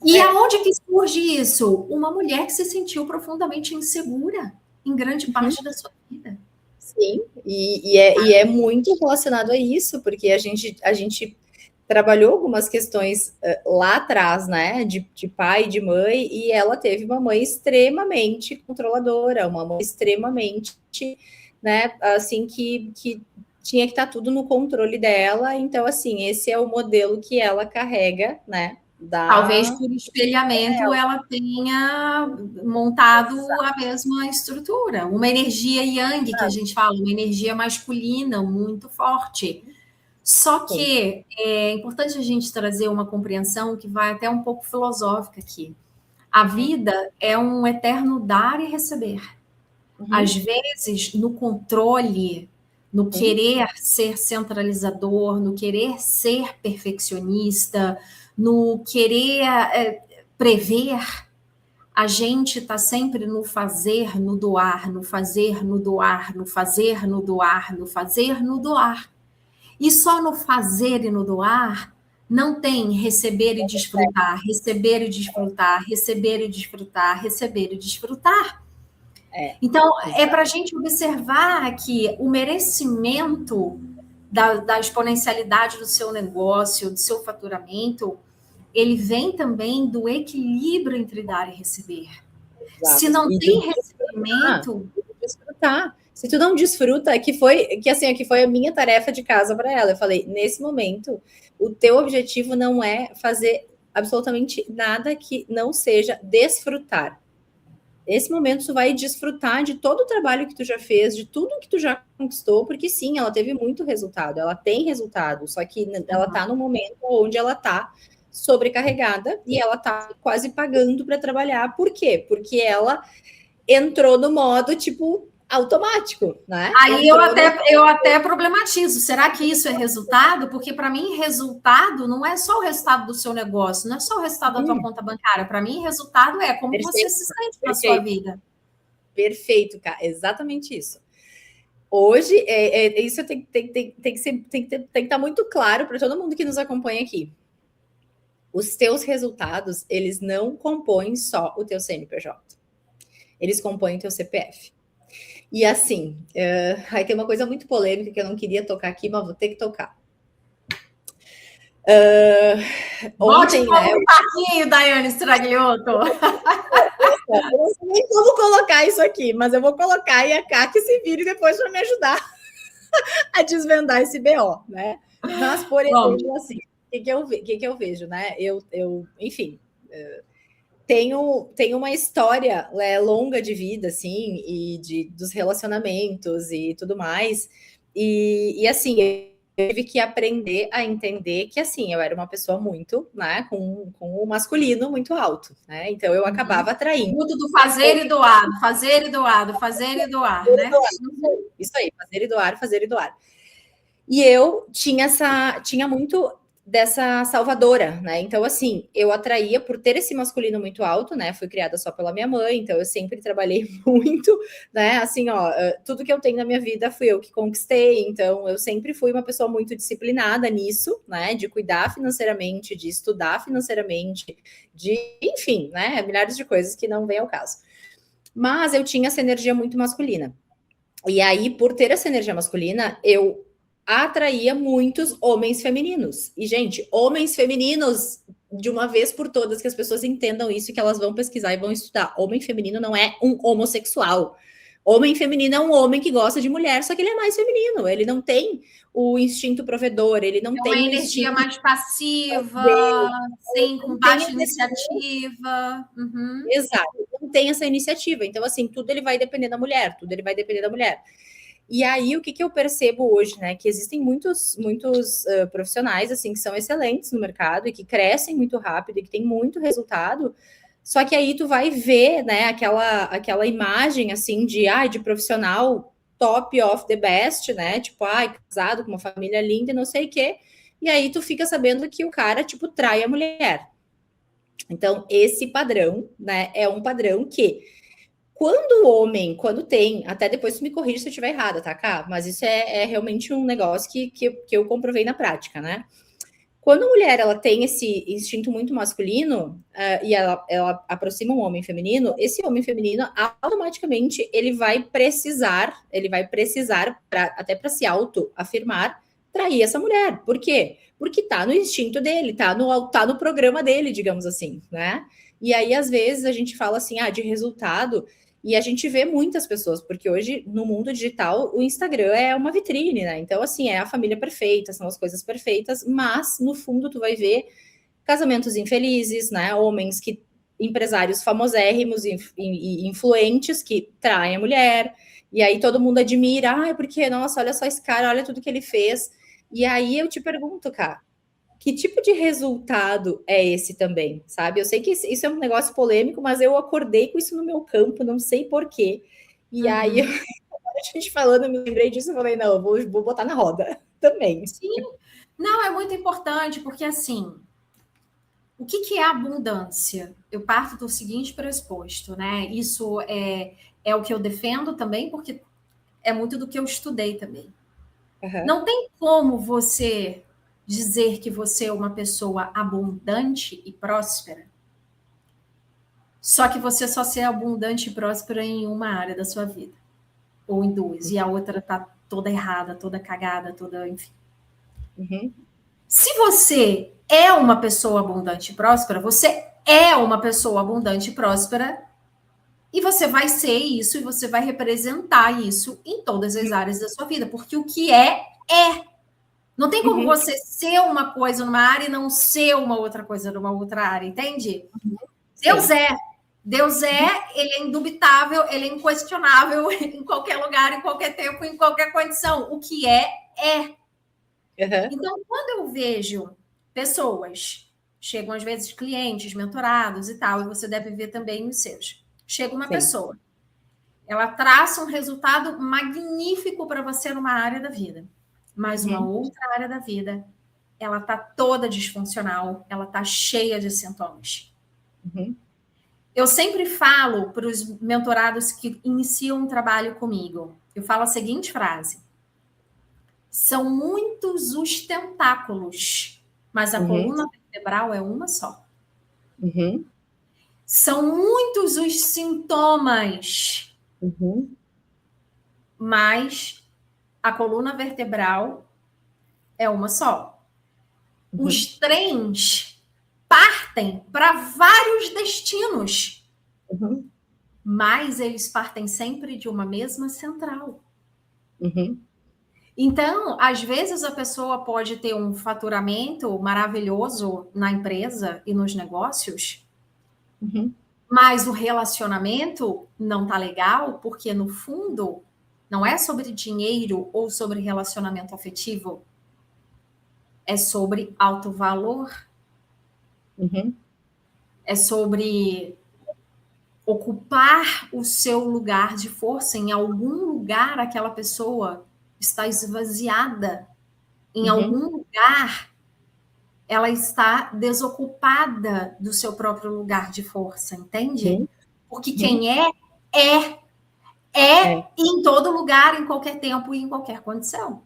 E aonde que surge isso? Uma mulher que se sentiu profundamente insegura em grande parte da sua vida. Sim, e é muito relacionado a isso, porque a gente trabalhou algumas questões lá atrás, né, de pai e de mãe, e ela teve uma mãe extremamente controladora, uma mãe extremamente, né, assim, que tinha que estar tudo no controle dela. Então, assim, esse é o modelo que ela carrega, né? Talvez por espelhamento ela tenha montado a mesma estrutura, uma energia yang que a gente fala, uma energia masculina muito forte. Só que é importante a gente trazer uma compreensão que vai até um pouco filosófica aqui. A vida é um eterno dar e receber. Às vezes, no controle, no querer ser centralizador, no querer ser perfeccionista, no querer prever, a gente está sempre no fazer, no doar, no fazer, no doar, no fazer, no doar, no fazer, no doar. E só no fazer e no doar não tem receber e desfrutar, receber e desfrutar, receber e desfrutar, receber e desfrutar. Então, é para a gente observar que o merecimento da exponencialidade do seu negócio, do seu faturamento, ele vem também do equilíbrio entre dar e receber. Exato. Se não tem recebimento... Desfrutar. Se tu não desfruta, que foi a minha tarefa de casa para ela. Eu falei, nesse momento, o teu objetivo não é fazer absolutamente nada que não seja desfrutar. Nesse momento, tu vai desfrutar de todo o trabalho que tu já fez, de tudo que tu já conquistou, porque sim, ela teve muito resultado, ela tem resultado, só que ela tá no momento onde ela tá sobrecarregada e ela tá quase pagando para trabalhar. Por quê? Porque ela entrou no modo, tipo, automático, né? Aí eu até problematizo. Será que isso é resultado? Porque para mim, resultado não é só o resultado do seu negócio, não é só o resultado da tua conta bancária. Para mim, resultado é como você se sente na sua vida. Perfeito, cara. Exatamente isso. Hoje, isso tem que estar muito claro para todo mundo que nos acompanha aqui. Os teus resultados, eles não compõem só o teu CNPJ. Eles compõem o teu CPF. E assim, aí tem uma coisa muito polêmica que eu não queria tocar aqui, mas vou ter que tocar. Ontem, né? Um pouquinho, Daiane Stragliotto. Eu não sei nem como colocar isso aqui, mas eu vou colocar e a Kátia se vire depois para me ajudar a desvendar esse BO, né? Mas, por exemplo, assim, o que eu vejo, né? Enfim... Tenho uma história longa de vida, assim, e dos relacionamentos e tudo mais. E assim, eu tive que aprender a entender que, assim, eu era uma pessoa muito, né, com o masculino muito alto, né? Então, eu acabava atraindo. Muito do fazer e doar, fazer e doar, fazer e doar, né? Isso aí, fazer e doar, fazer e doar. E eu tinha muito dessa salvadora, né? Então, assim, eu atraía por ter esse masculino muito alto, né? Fui criada só pela minha mãe, então eu sempre trabalhei muito, né? Assim, ó, tudo que eu tenho na minha vida fui eu que conquistei, então eu sempre fui uma pessoa muito disciplinada nisso, né? De cuidar financeiramente, de estudar financeiramente, enfim, né? Milhares de coisas que não vem ao caso. Mas eu tinha essa energia muito masculina. E aí, por ter essa energia masculina, eu atraía muitos homens femininos. E, gente, homens femininos, de uma vez por todas, que as pessoas entendam isso, que elas vão pesquisar e vão estudar. Homem feminino não é um homossexual. Homem feminino é um homem que gosta de mulher, só que ele é mais feminino. Ele não tem o instinto provedor, ele não tem uma energia mais passiva, sim, com baixa iniciativa. Exato, não tem essa iniciativa. Então, assim, tudo ele vai depender da mulher, tudo ele vai depender da mulher. E aí, o que eu percebo hoje, né? Que existem muitos profissionais, assim, que são excelentes no mercado e que crescem muito rápido e que têm muito resultado. Só que aí tu vai ver, né, aquela imagem, assim, de profissional top of the best, né? Tipo, casado com uma família linda e não sei o quê. E aí tu fica sabendo que o cara, tipo, trai a mulher. Então, esse padrão, né, é um padrão que quando o homem, tem, até depois tu me corrige se eu estiver errada, tá, Cá? Mas isso é realmente um negócio que eu comprovei na prática, né? Quando a mulher, ela tem esse instinto muito masculino, e ela aproxima um homem feminino, esse homem feminino, automaticamente, ele vai precisar, até para se autoafirmar, trair essa mulher. Por quê? Porque tá no instinto dele, tá no programa dele, digamos assim, né? E aí, às vezes, a gente fala assim, de resultado. E a gente vê muitas pessoas, porque hoje, no mundo digital, o Instagram é uma vitrine, né? Então, assim, é a família perfeita, são as coisas perfeitas, mas, no fundo, tu vai ver casamentos infelizes, né? Homens que... empresários famosérrimos e influentes que traem a mulher, e aí todo mundo admira, porque, nossa, olha só esse cara, olha tudo que ele fez. E aí eu te pergunto, cara, que tipo de resultado é esse também, sabe? Eu sei que isso é um negócio polêmico, mas eu acordei com isso no meu campo, não sei porquê. E aí, a gente falando, eu me lembrei disso e falei, não, eu vou botar na roda também. Sim, não, é muito importante, porque assim, o que é abundância? Eu parto do seguinte pressuposto, né? Isso é o que eu defendo também, porque é muito do que eu estudei também. Uhum. Não tem como você dizer que você é uma pessoa abundante e próspera, só que você só ser abundante e próspera em uma área da sua vida, ou em duas, e a outra tá toda errada, toda cagada, toda, enfim. Uhum. Se você é uma pessoa abundante e próspera, você é uma pessoa abundante e próspera, e você vai ser isso, e você vai representar isso em todas as áreas da sua vida, porque o que é. Não tem como você ser uma coisa numa área e não ser uma outra coisa numa outra área, entende? Deus é. Deus é, ele é indubitável, ele é inquestionável em qualquer lugar, em qualquer tempo, em qualquer condição. O que é. Então, quando eu vejo pessoas, chegam às vezes clientes, mentorados e tal, e você deve ver também os seus. Chega uma pessoa, ela traça um resultado magnífico para você numa área da vida, mas uma outra área da vida, ela tá toda disfuncional, ela tá cheia de sintomas. Eu sempre falo para os mentorados que iniciam um trabalho comigo, eu falo a seguinte frase: são muitos os tentáculos, mas a coluna vertebral é uma só. São muitos os sintomas, mas a coluna vertebral é uma só. Os trens partem para vários destinos, mas eles partem sempre de uma mesma central. Então, às vezes a pessoa pode ter um faturamento maravilhoso na empresa e nos negócios, mas o relacionamento não tá legal, porque no fundo não é sobre dinheiro ou sobre relacionamento afetivo, é sobre alto valor, é sobre ocupar o seu lugar de força. Em algum lugar aquela pessoa está esvaziada, em algum lugar ela está desocupada do seu próprio lugar de força, entende? Porque quem é em todo lugar, em qualquer tempo e em qualquer condição.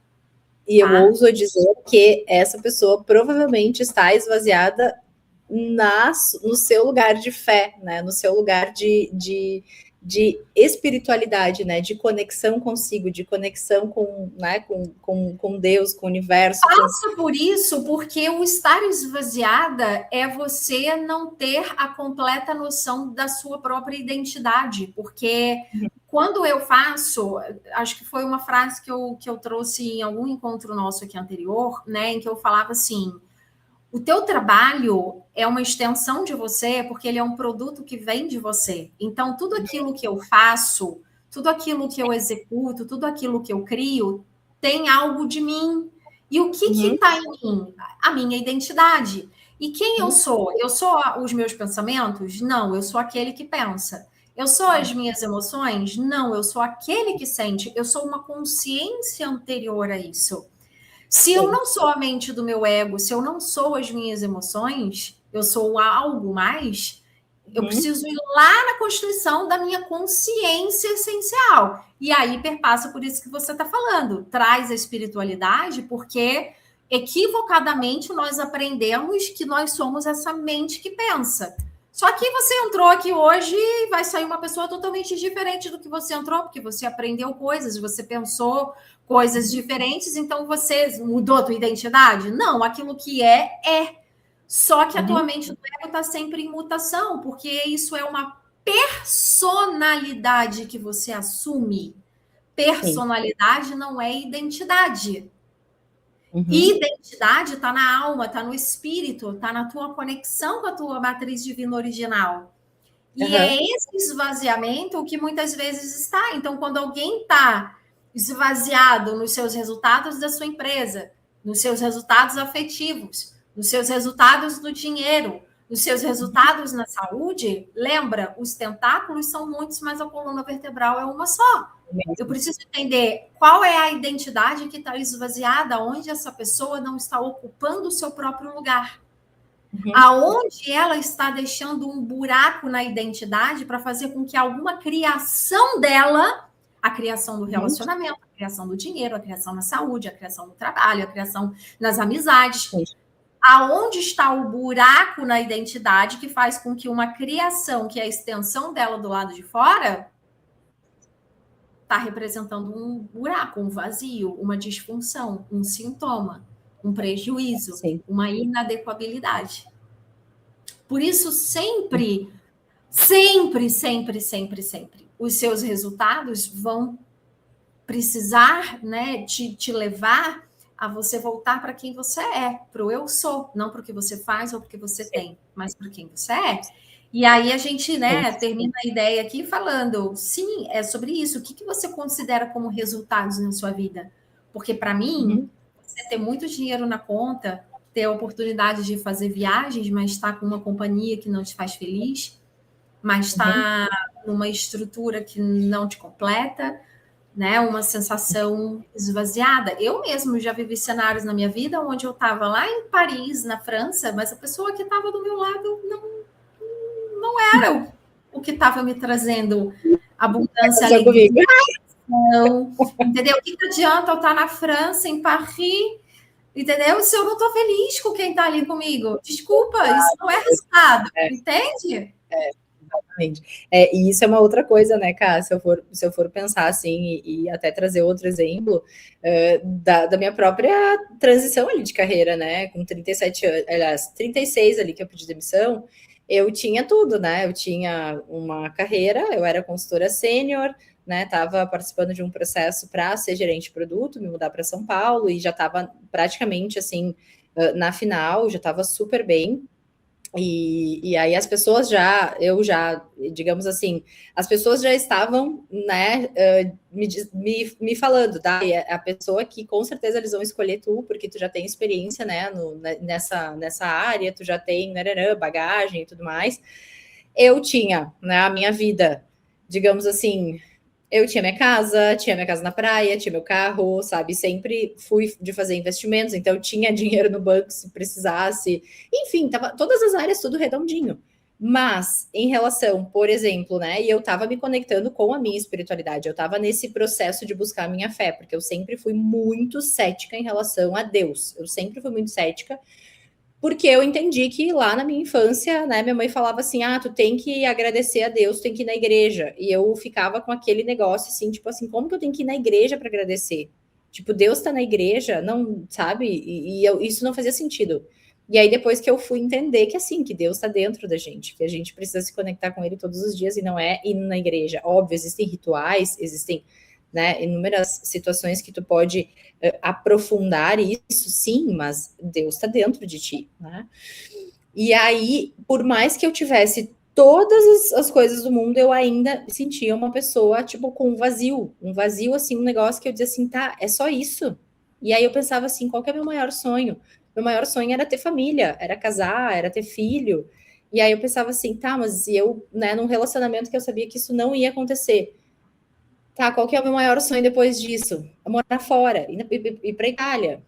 E eu ouso dizer que essa pessoa provavelmente está esvaziada no seu lugar de fé, né? No seu lugar de espiritualidade, né? De conexão consigo, de conexão com, né? com Deus, com o universo. Passa por isso, porque o estar esvaziada é você não ter a completa noção da sua própria identidade, porque quando eu faço, acho que foi uma frase que eu trouxe em algum encontro nosso aqui anterior, né, em que eu falava assim: o teu trabalho é uma extensão de você, porque ele é um produto que vem de você. Então, tudo aquilo que eu faço, tudo aquilo que eu executo, tudo aquilo que eu crio, tem algo de mim. E o que está em mim? A minha identidade. E quem eu sou? Eu sou os meus pensamentos? Não, eu sou aquele que pensa. Eu sou as minhas emoções? Não, eu sou aquele que sente. Eu sou uma consciência anterior a isso. Se eu não sou a mente do meu ego, se eu não sou as minhas emoções, eu sou algo mais, eu preciso ir lá na constituição da minha consciência essencial. E aí perpassa por isso que você está falando. Traz a espiritualidade, porque equivocadamente nós aprendemos que nós somos essa mente que pensa. Só que você entrou aqui hoje e vai sair uma pessoa totalmente diferente do que você entrou, porque você aprendeu coisas, você pensou coisas diferentes, então você mudou a tua identidade? Não, aquilo que é. Só que a tua mente do ego está sempre em mutação, porque isso é uma personalidade que você assume. Personalidade não é identidade. Identidade está na alma, está no espírito, está na tua conexão com a tua matriz divina original. E é esse esvaziamento que muitas vezes está. Então, quando alguém está esvaziado nos seus resultados da sua empresa, nos seus resultados afetivos, nos seus resultados no dinheiro, nos seus resultados na saúde, lembra, os tentáculos são muitos, mas a coluna vertebral é uma só. Eu preciso entender qual é a identidade que está esvaziada, onde essa pessoa não está ocupando o seu próprio lugar. Aonde ela está deixando um buraco na identidade para fazer com que alguma criação dela, a criação do relacionamento, a criação do dinheiro, a criação na saúde, a criação no trabalho, a criação nas amizades, aonde está o buraco na identidade que faz com que uma criação, que é a extensão dela do lado de fora, está representando um buraco, um vazio, uma disfunção, um sintoma, um prejuízo, uma inadequabilidade. Por isso, sempre, os seus resultados vão precisar, né, te levar a você voltar para quem você é, para o eu sou, não para o que você faz ou para o que você tem, mas para quem você é. E aí a gente, né, termina a ideia aqui falando, sim, é sobre isso. O que você considera como resultados na sua vida? Porque para mim, você ter muito dinheiro na conta, ter a oportunidade de fazer viagens, mas estar com uma companhia que não te faz feliz, mas estar numa estrutura que não te completa, né? Uma sensação esvaziada. Eu mesmo já vivi cenários na minha vida onde eu estava lá em Paris, na França, mas a pessoa que estava do meu lado não era o que estava me trazendo abundância, alegria. Não, entendeu? O que adianta eu estar na França, em Paris, entendeu? Se eu não estou feliz com quem está ali comigo. Desculpa, isso não é resultado, entende? Exatamente. E isso é uma outra coisa, né, Cá? Se eu for pensar assim, e até trazer outro exemplo da minha própria transição ali de carreira, né? Com 37 anos, aliás, 36 ali que eu pedi demissão, eu tinha tudo, né? Eu tinha uma carreira, eu era consultora sênior, né? Estava participando de um processo para ser gerente de produto, me mudar para São Paulo, e já estava praticamente assim na final, já estava super bem. E aí as pessoas digamos assim, as pessoas já estavam, né, me falando, tá? A pessoa que com certeza eles vão escolher tu, porque tu já tem experiência, né, nessa área, tu já tem bagagem e tudo mais. Eu tinha, né, a minha vida, digamos assim, eu tinha minha casa na praia, tinha meu carro, sabe? Sempre fui de fazer investimentos, então eu tinha dinheiro no banco se precisasse. Enfim, tava todas as áreas tudo redondinho. Mas em relação, por exemplo, né? E eu tava me conectando com a minha espiritualidade, eu tava nesse processo de buscar a minha fé, porque eu sempre fui muito cética em relação a Deus. Eu sempre fui muito cética. Porque eu entendi que lá na minha infância, né, minha mãe falava assim, tu tem que agradecer a Deus, tem que ir na igreja. E eu ficava com aquele negócio assim, tipo assim, como que eu tenho que ir na igreja para agradecer? Tipo, Deus tá na igreja, não, sabe? Isso não fazia sentido. E aí depois que eu fui entender que assim, que Deus tá dentro da gente, que a gente precisa se conectar com ele todos os dias e não é ir na igreja. Óbvio, existem rituais, existem, né, inúmeras situações que tu pode aprofundar isso, sim, mas Deus está dentro de ti, né? E aí, por mais que eu tivesse todas as coisas do mundo, eu ainda sentia uma pessoa, tipo, com um vazio, assim, um negócio que eu dizia assim, tá, é só isso. E aí eu pensava assim, qual que é meu maior sonho? Meu maior sonho era ter família, era casar, era ter filho. E aí eu pensava assim, tá, mas eu, né, num relacionamento que eu sabia que isso não ia acontecer. Tá, qual que é o meu maior sonho depois disso? É morar fora, ir para a Itália.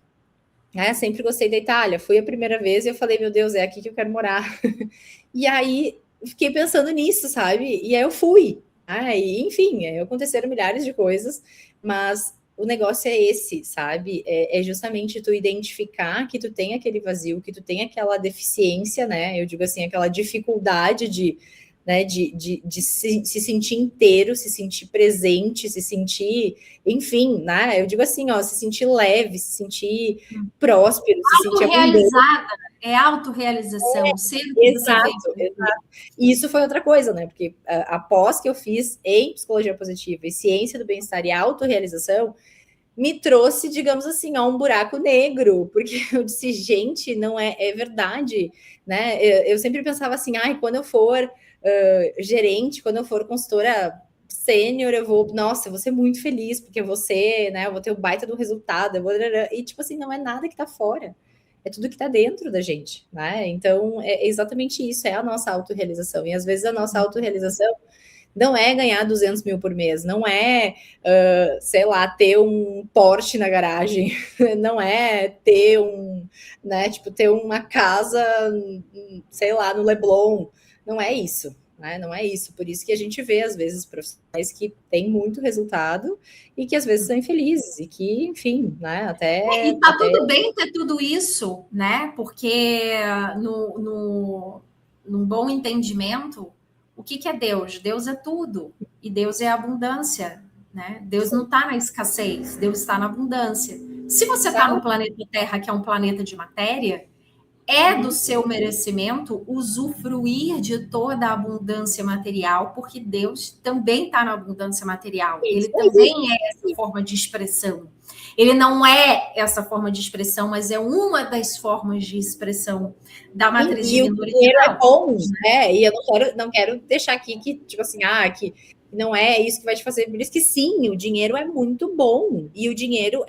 Sempre gostei da Itália. Fui a primeira vez e eu falei, meu Deus, é aqui que eu quero morar. E aí fiquei pensando nisso, sabe? E aí eu fui. E, enfim, aconteceram milhares de coisas, mas o negócio é esse, sabe? É justamente tu identificar que tu tem aquele vazio, que tu tem aquela deficiência, né? Eu digo assim, aquela dificuldade de, né, de se sentir inteiro, se sentir presente, se sentir, enfim, né? Eu digo assim, ó, se sentir leve, se sentir próspero, se sentir autorrealizada. É autorrealização, ser o que você Exato, vê. exato. E isso foi outra coisa, né? Porque após que eu fiz em psicologia positiva e ciência do bem-estar e autorrealização, me trouxe, digamos assim, a um buraco negro, porque eu disse, gente, não é verdade, né? Eu sempre pensava assim, ai, quando eu for gerente, quando eu for consultora sênior, nossa, eu vou ser muito feliz, porque você, né, eu vou ter o baita do resultado, e tipo assim, não é nada que tá fora, é tudo que tá dentro da gente, né? Então, é exatamente isso, é a nossa autorrealização, e às vezes a nossa autorrealização não é ganhar 200 mil por mês, não é, sei lá, ter um Porsche na garagem, não é ter né, tipo, ter uma casa, sei lá, no Leblon, não é isso, né? Não é isso. Por isso que a gente vê, às vezes, profissionais que têm muito resultado e que às vezes são infelizes, e que, enfim, né, E tá tudo bem ter tudo isso, né? Porque num bom entendimento, o que é Deus? Deus é tudo. E Deus é abundância, né? Deus não está na escassez, Deus está na abundância. Se você está no planeta Terra, que é um planeta de matéria, é do seu merecimento usufruir de toda a abundância material, porque Deus também está na abundância material. Ele também é essa forma de expressão. Ele não é essa forma de expressão, mas é uma das formas de expressão da matriz divina original. O dinheiro é bom, né? E eu não quero deixar aqui que, tipo assim, que não é isso que vai te fazer. Por isso que sim, o dinheiro é muito bom. E o dinheiro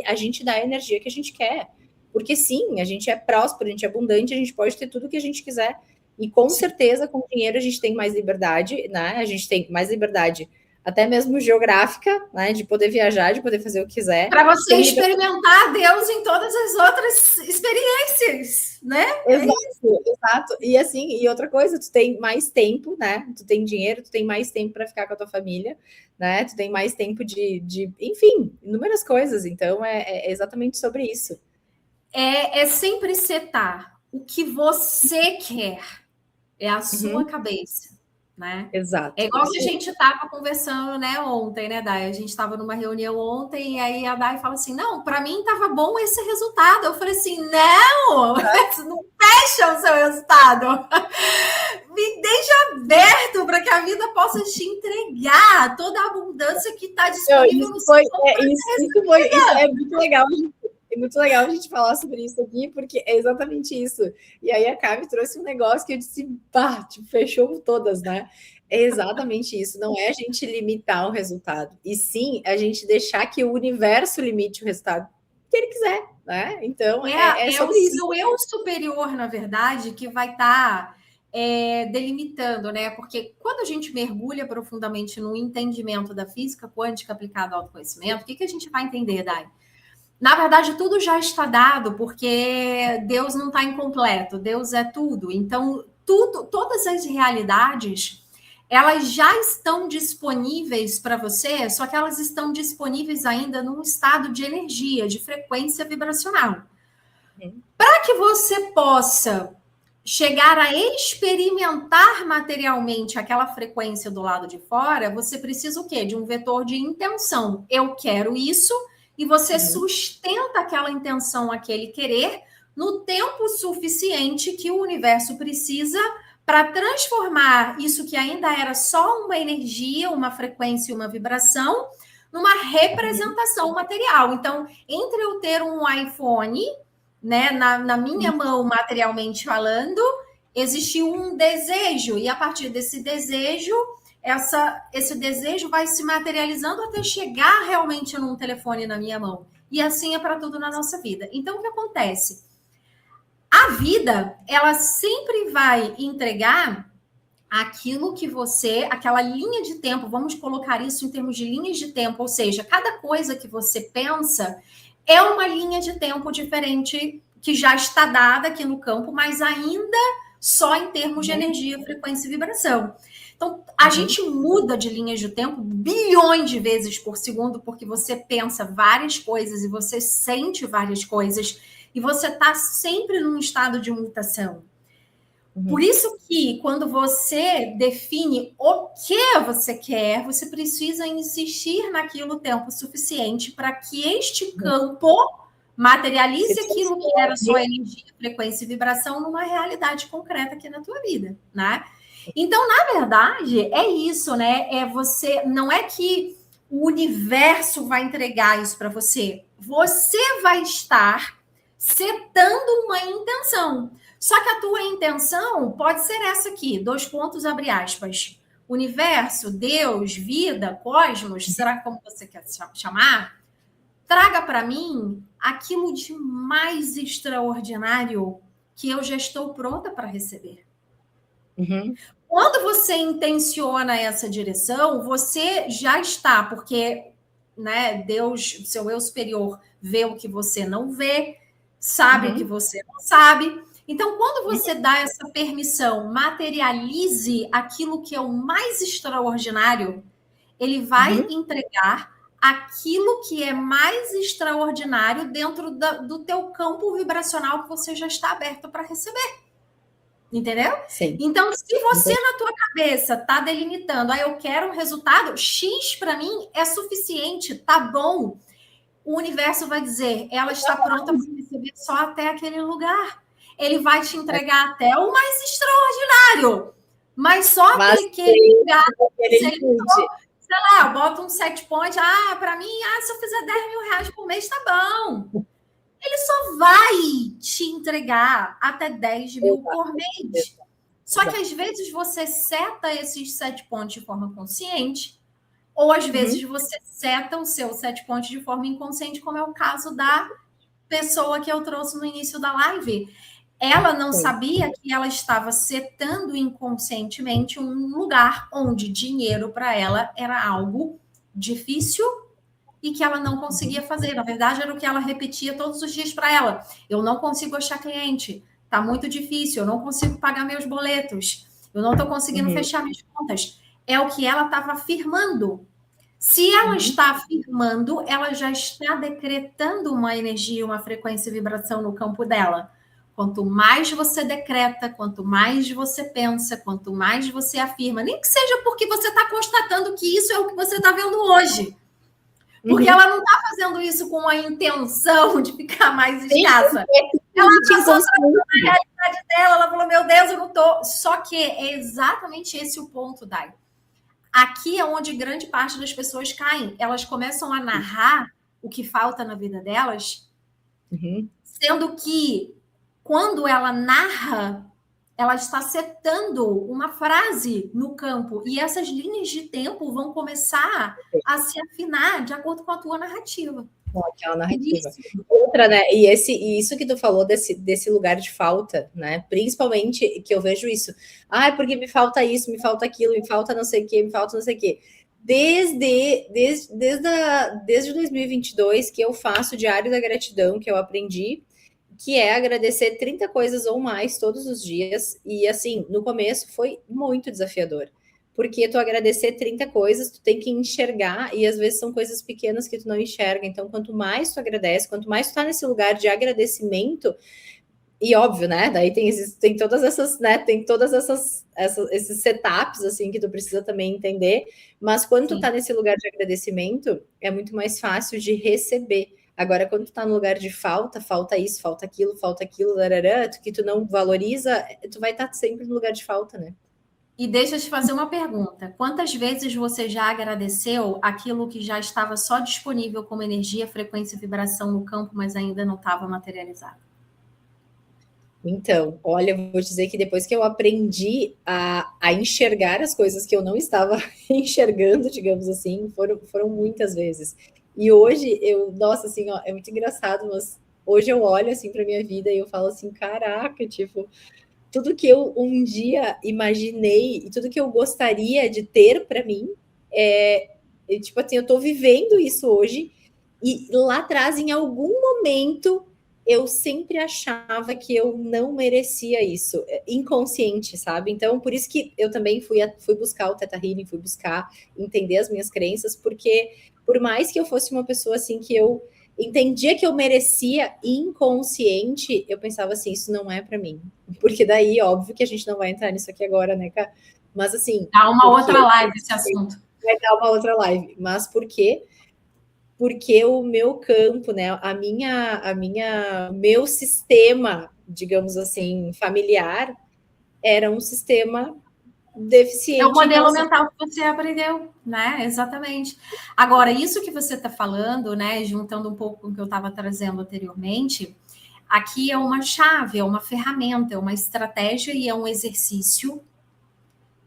a gente dá a energia que a gente quer. Porque sim, a gente é próspero, a gente é abundante, a gente pode ter tudo o que a gente quiser. E com certeza, com o dinheiro, a gente tem mais liberdade, né? A gente tem mais liberdade, até mesmo geográfica, né? De poder viajar, de poder fazer o que quiser. Para você experimentar Deus em todas as outras experiências, né? Exato. E assim, e outra coisa, tu tem mais tempo, né? Tu tem dinheiro, tu tem mais tempo para ficar com a tua família, né? Tu tem mais tempo enfim, inúmeras coisas. Então, é exatamente sobre isso. É sempre setar o que você quer, é a sua cabeça, né? Exato. É igual que a gente estava conversando, né, ontem, né, Dai? A gente estava numa reunião ontem e aí a Dai fala assim, não, para mim estava bom esse resultado. Eu falei assim, não fecha o seu resultado. Me deixa aberto para que a vida possa te entregar toda a abundância que está disponível no seu isso é muito legal. É muito legal a gente falar sobre isso aqui, porque é exatamente isso. E aí a Cami trouxe um negócio que eu disse, tipo, fechou todas, né? É exatamente isso. Não é a gente limitar o resultado, e sim a gente deixar que o universo limite o resultado que ele quiser, né? Então, é sobre isso. É o eu superior, na verdade, que vai estar delimitando, né? Porque quando a gente mergulha profundamente no entendimento da física quântica aplicada ao autoconhecimento, o que a gente vai entender, Dai? Na verdade, tudo já está dado, porque Deus não está incompleto, Deus é tudo. Então, todas as realidades, elas já estão disponíveis para você, só que elas estão disponíveis ainda num estado de energia, de frequência vibracional. Para que você possa chegar a experimentar materialmente aquela frequência do lado de fora, você precisa o quê? De um vetor de intenção. Eu quero isso. E você sustenta aquela intenção, aquele querer, no tempo suficiente que o universo precisa para transformar isso que ainda era só uma energia, uma frequência, uma vibração, numa representação material. Então, entre eu ter um iPhone, né, na minha mão, materialmente falando, existiu um desejo, e a partir desse desejo, esse desejo vai se materializando até chegar realmente num telefone na minha mão. E assim é para tudo na nossa vida. Então, o que acontece? A vida, ela sempre vai entregar aquilo que você, aquela linha de tempo, vamos colocar isso em termos de linhas de tempo, ou seja, cada coisa que você pensa é uma linha de tempo diferente que já está dada aqui no campo, mas ainda só em termos de energia, frequência e vibração. Então, a gente muda de linhas de tempo bilhões de vezes por segundo, porque você pensa várias coisas e você sente várias coisas, e você está sempre num estado de mutação. Por isso que, quando você define o que você quer, você precisa insistir naquilo tempo suficiente para que este campo Materialize aquilo que era só energia, frequência e vibração numa realidade concreta aqui na tua vida, né? Então, na verdade, é isso, né? É você, não é que o universo vai entregar isso para você. Você vai estar setando uma intenção. Só que a tua intenção pode ser essa aqui, 2 pontos, abre aspas. Universo, Deus, vida, cosmos, será como você quer chamar? Traga para mim aquilo de mais extraordinário que eu já estou pronta para receber. Uhum. Quando você intenciona essa direção, você já está, porque, né, Deus, seu eu superior, vê o que você não vê, sabe o que você não sabe. Então, quando você dá essa permissão, materialize aquilo que é o mais extraordinário, ele vai entregar aquilo que é mais extraordinário dentro do teu campo vibracional que você já está aberto para receber. Entendeu? Sim. Então, se você na tua cabeça tá delimitando, eu quero um resultado, X para mim é suficiente, tá bom. O universo vai dizer, ela está pronta para receber só até aquele lugar. Ele vai te entregar até o mais extraordinário, mas só aquele lugar. Sei lá, eu boto um set point, para mim, se eu fizer 10 mil reais por mês, tá bom. Ele só vai te entregar até 10 mil por mês. Só que às vezes você seta esses 7 pontos de forma consciente, ou às vezes você seta o seu 7 pontos de forma inconsciente, como é o caso da pessoa que eu trouxe no início da live. Ela não sabia que ela estava setando inconscientemente um lugar onde dinheiro para ela era algo difícil e que ela não conseguia fazer. Na verdade, era o que ela repetia todos os dias para ela. Eu não consigo achar cliente, tá muito difícil, eu não consigo pagar meus boletos, eu não estou conseguindo fechar minhas contas. É o que ela estava afirmando. Se ela está afirmando, ela já está decretando uma energia, uma frequência e vibração no campo dela. Quanto mais você decreta, quanto mais você pensa, quanto mais você afirma, nem que seja porque você está constatando que isso é o que você está vendo hoje. Porque ela não está fazendo isso com a intenção de ficar mais escassa. Ela passou na realidade dela, ela falou, meu Deus, eu não tô. Só que é exatamente esse o ponto, Dai. Aqui é onde grande parte das pessoas caem. Elas começam a narrar o que falta na vida delas, sendo que quando ela narra, ela está setando uma frase no campo e essas linhas de tempo vão começar a se afinar de acordo com a tua narrativa. Aquela narrativa. Outra, né? E isso que tu falou desse lugar de falta, né? Principalmente que eu vejo isso. Porque me falta isso, me falta aquilo, me falta não sei o quê, me falta não sei o quê. Desde 2022 que eu faço o Diário da Gratidão, que eu aprendi, que é agradecer 30 coisas ou mais todos os dias. E assim, no começo foi muito desafiador. Porque tu agradecer 30 coisas, tu tem que enxergar, e às vezes são coisas pequenas que tu não enxerga. Então, quanto mais tu agradece, quanto mais tu tá nesse lugar de agradecimento, e óbvio, né? Daí tem todas essas, né? Tem todas esses setups, assim, que tu precisa também entender. Mas quando tu tá nesse lugar de agradecimento, é muito mais fácil de receber. Agora, quando tu tá no lugar de falta isso, falta aquilo, que tu não valoriza, tu vai estar sempre no lugar de falta, né? E deixa eu te fazer uma pergunta. Quantas vezes você já agradeceu aquilo que já estava só disponível como energia, frequência e vibração no campo, mas ainda não estava materializado? Então, olha, eu vou dizer que depois que eu aprendi a enxergar as coisas que eu não estava enxergando, digamos assim, foram muitas vezes. E hoje, nossa, assim, ó, é muito engraçado, mas hoje eu olho, assim, para minha vida e eu falo assim, caraca, tipo, tudo que eu um dia imaginei e tudo que eu gostaria de ter para mim, tipo assim, eu tô vivendo isso hoje, e lá atrás, em algum momento, eu sempre achava que eu não merecia isso, inconsciente, sabe? Então, por isso que eu também fui buscar o Theta Healing, fui buscar entender as minhas crenças, porque por mais que eu fosse uma pessoa assim que eu entendia que eu merecia inconsciente, eu pensava assim, isso não é para mim. Porque daí, óbvio que a gente não vai entrar nisso aqui agora, né, Cá? Mas assim... Dá uma outra live esse assunto. Vai dar uma outra live. Mas por quê? porque o meu campo, né, meu sistema, digamos assim, familiar, era um sistema É o deficiente em modelo relação. mental que você aprendeu, né? Exatamente. Agora, isso que você está falando, né? Juntando um pouco com o que eu estava trazendo anteriormente, aqui é uma chave, é uma ferramenta, é uma estratégia e é um exercício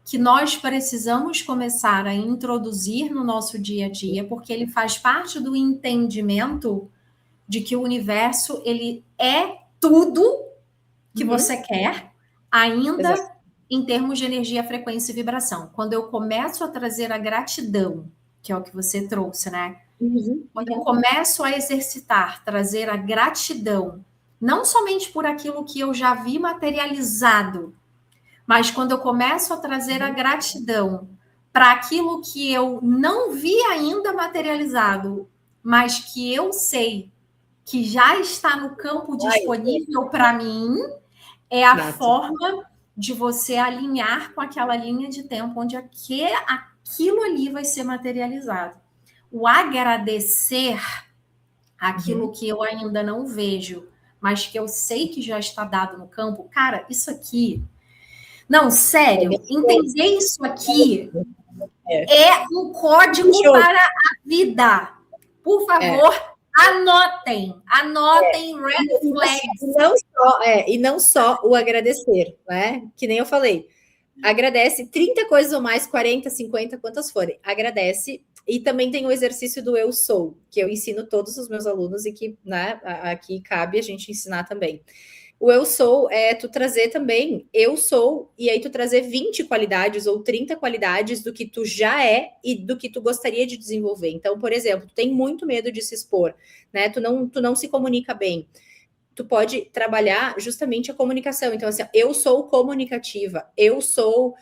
que nós precisamos começar a introduzir no nosso dia a dia, porque ele faz parte do entendimento de que o universo ele é tudo que você quer, ainda Exato. em termos de energia, frequência e vibração. Quando eu começo a trazer a gratidão, que é o que você trouxe, né? Quando eu começo a exercitar, trazer a gratidão, não somente por aquilo que eu já vi materializado, mas quando eu começo a trazer a gratidão para aquilo que eu não vi ainda materializado, mas que eu sei que já está no campo disponível para mim, é a Exato. forma de você alinhar com aquela linha de tempo onde aquilo ali vai ser materializado. O agradecer aquilo que eu ainda não vejo, mas que eu sei que já está dado no campo, cara, isso aqui. Não, sério, entender isso aqui é um código para a vida. Por favor, anotem red flags. E não só o agradecer, né? Que nem eu falei. Agradece 30 coisas ou mais, 40, 50, quantas forem. Agradece. E também tem o exercício do eu sou, que eu ensino todos os meus alunos e que, né, aqui cabe a gente ensinar também. O eu sou é tu trazer também eu sou, e aí tu trazer 20 qualidades ou 30 qualidades do que tu já é e do que tu gostaria de desenvolver. Então, por exemplo, tu tem muito medo de se expor, né? Tu não se comunica bem. Tu pode trabalhar justamente a comunicação. Então, assim, eu sou comunicativa, eu sou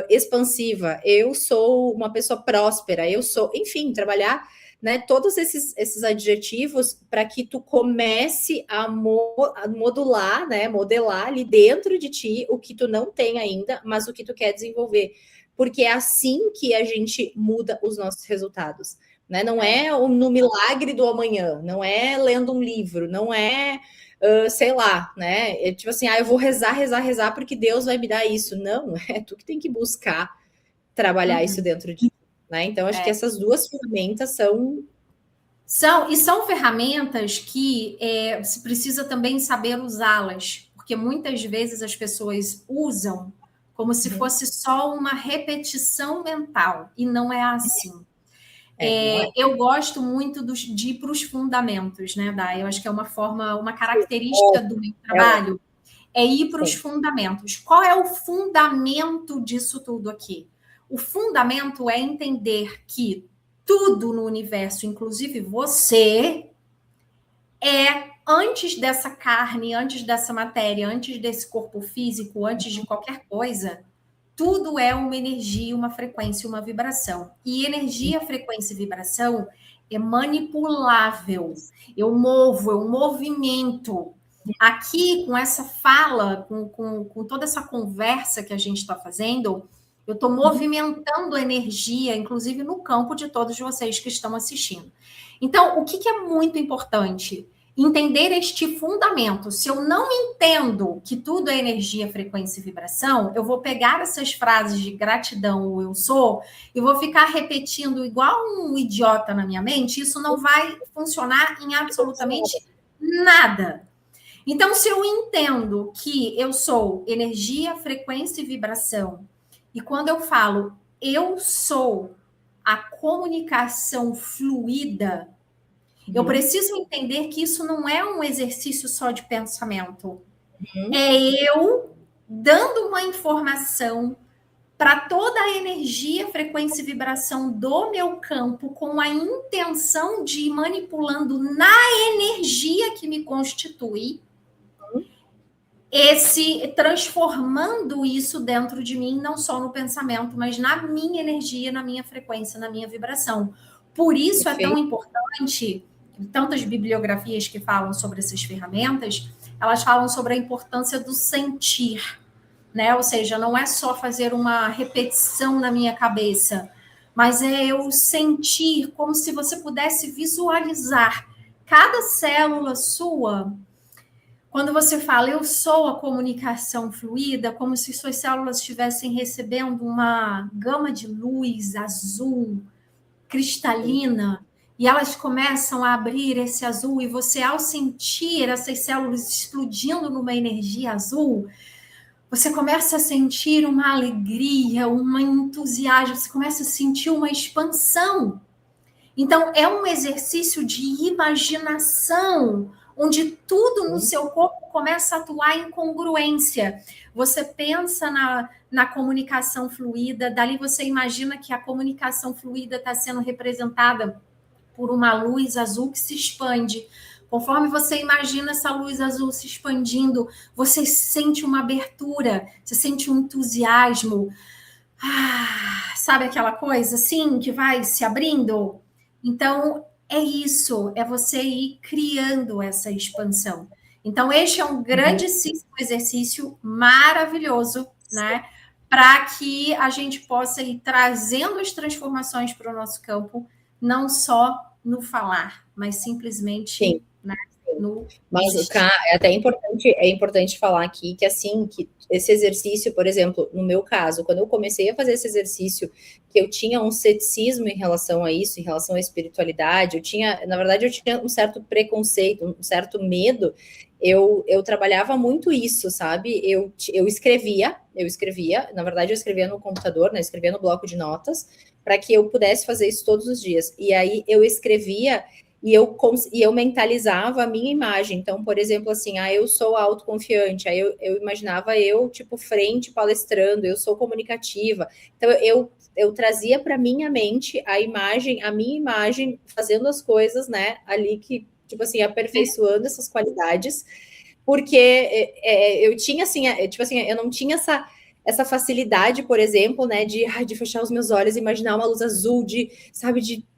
expansiva, eu sou uma pessoa próspera, eu sou, enfim, trabalhar, né, todos esses adjetivos para que tu comece a modular, né, modelar ali dentro de ti o que tu não tem ainda, mas o que tu quer desenvolver. Porque é assim que a gente muda os nossos resultados. Né? Não é no milagre do amanhã, não é lendo um livro, não é sei lá, né? É tipo assim, eu vou rezar, porque Deus vai me dar isso. Não, é tu que tem que buscar trabalhar isso dentro de ti, né? Então, acho que essas duas ferramentas são ferramentas que se precisa também saber usá-las, porque muitas vezes as pessoas usam como se fosse só uma repetição mental, e não é assim. Eu gosto muito de ir para os fundamentos, né, Dai? Eu acho que é uma característica do meu trabalho, é ir para os fundamentos. Qual é o fundamento disso tudo aqui? O fundamento é entender que tudo no universo, inclusive você, antes dessa carne, antes dessa matéria, antes desse corpo físico, antes de qualquer coisa, tudo é uma energia, uma frequência, uma vibração. E energia, frequência e vibração é manipulável. Eu movo, eu movimento. Aqui, com essa fala, com toda essa conversa que a gente está fazendo, eu estou movimentando energia, inclusive no campo de todos vocês que estão assistindo. Então, o que é muito importante? Entender este fundamento. Se eu não entendo que tudo é energia, frequência e vibração, eu vou pegar essas frases de gratidão ou eu sou e vou ficar repetindo igual um idiota na minha mente. Isso não vai funcionar em absolutamente nada. Então, se eu entendo que eu sou energia, frequência e vibração, e quando eu falo eu sou a comunicação fluida, eu preciso entender que isso não é um exercício só de pensamento. É eu dando uma informação para toda a energia, frequência e vibração do meu campo, com a intenção de ir manipulando na energia que me constitui, transformando isso dentro de mim, não só no pensamento, mas na minha energia, na minha frequência, na minha vibração. Por isso é tão importante, tantas bibliografias que falam sobre essas ferramentas, elas falam sobre a importância do sentir, né? Ou seja, não é só fazer uma repetição na minha cabeça, mas é eu sentir como se você pudesse visualizar cada célula sua. Quando você fala, eu sou a comunicação fluida, como se suas células estivessem recebendo uma gama de luz azul, cristalina, e elas começam a abrir esse azul, e você, ao sentir essas células explodindo numa energia azul, você começa a sentir uma alegria, um entusiasmo, você começa a sentir uma expansão. Então, é um exercício de imaginação, onde tudo no seu corpo começa a atuar em congruência. Você pensa na comunicação fluida, dali você imagina que a comunicação fluida está sendo representada por uma luz azul que se expande. Conforme você imagina essa luz azul se expandindo, você sente uma abertura, você sente um entusiasmo. Sabe aquela coisa assim que vai se abrindo? Então, é isso, é você ir criando essa expansão. Então, este é um grandíssimo exercício maravilhoso, né? Para que a gente possa ir trazendo as transformações para o nosso campo, não só no falar, mas simplesmente, né, no Mas é até importante falar aqui que assim, que esse exercício, por exemplo, no meu caso, quando eu comecei a fazer esse exercício, que eu tinha um ceticismo em relação a isso, em relação à espiritualidade, na verdade, eu tinha um certo preconceito, um certo medo. Eu trabalhava muito isso, sabe? Eu escrevia, na verdade, eu escrevia no computador, né? Eu escrevia no bloco de notas, para que eu pudesse fazer isso todos os dias. E aí eu escrevia e eu mentalizava a minha imagem. Então, por exemplo, assim, eu sou autoconfiante, aí eu imaginava eu, tipo, frente, palestrando, eu sou comunicativa. Então, eu trazia para minha mente a minha imagem, fazendo as coisas, né, ali que, tipo assim, aperfeiçoando essas qualidades, porque eu tinha, assim, tipo assim, eu não tinha essa facilidade, por exemplo, né, de fechar os meus olhos e imaginar uma luz azul,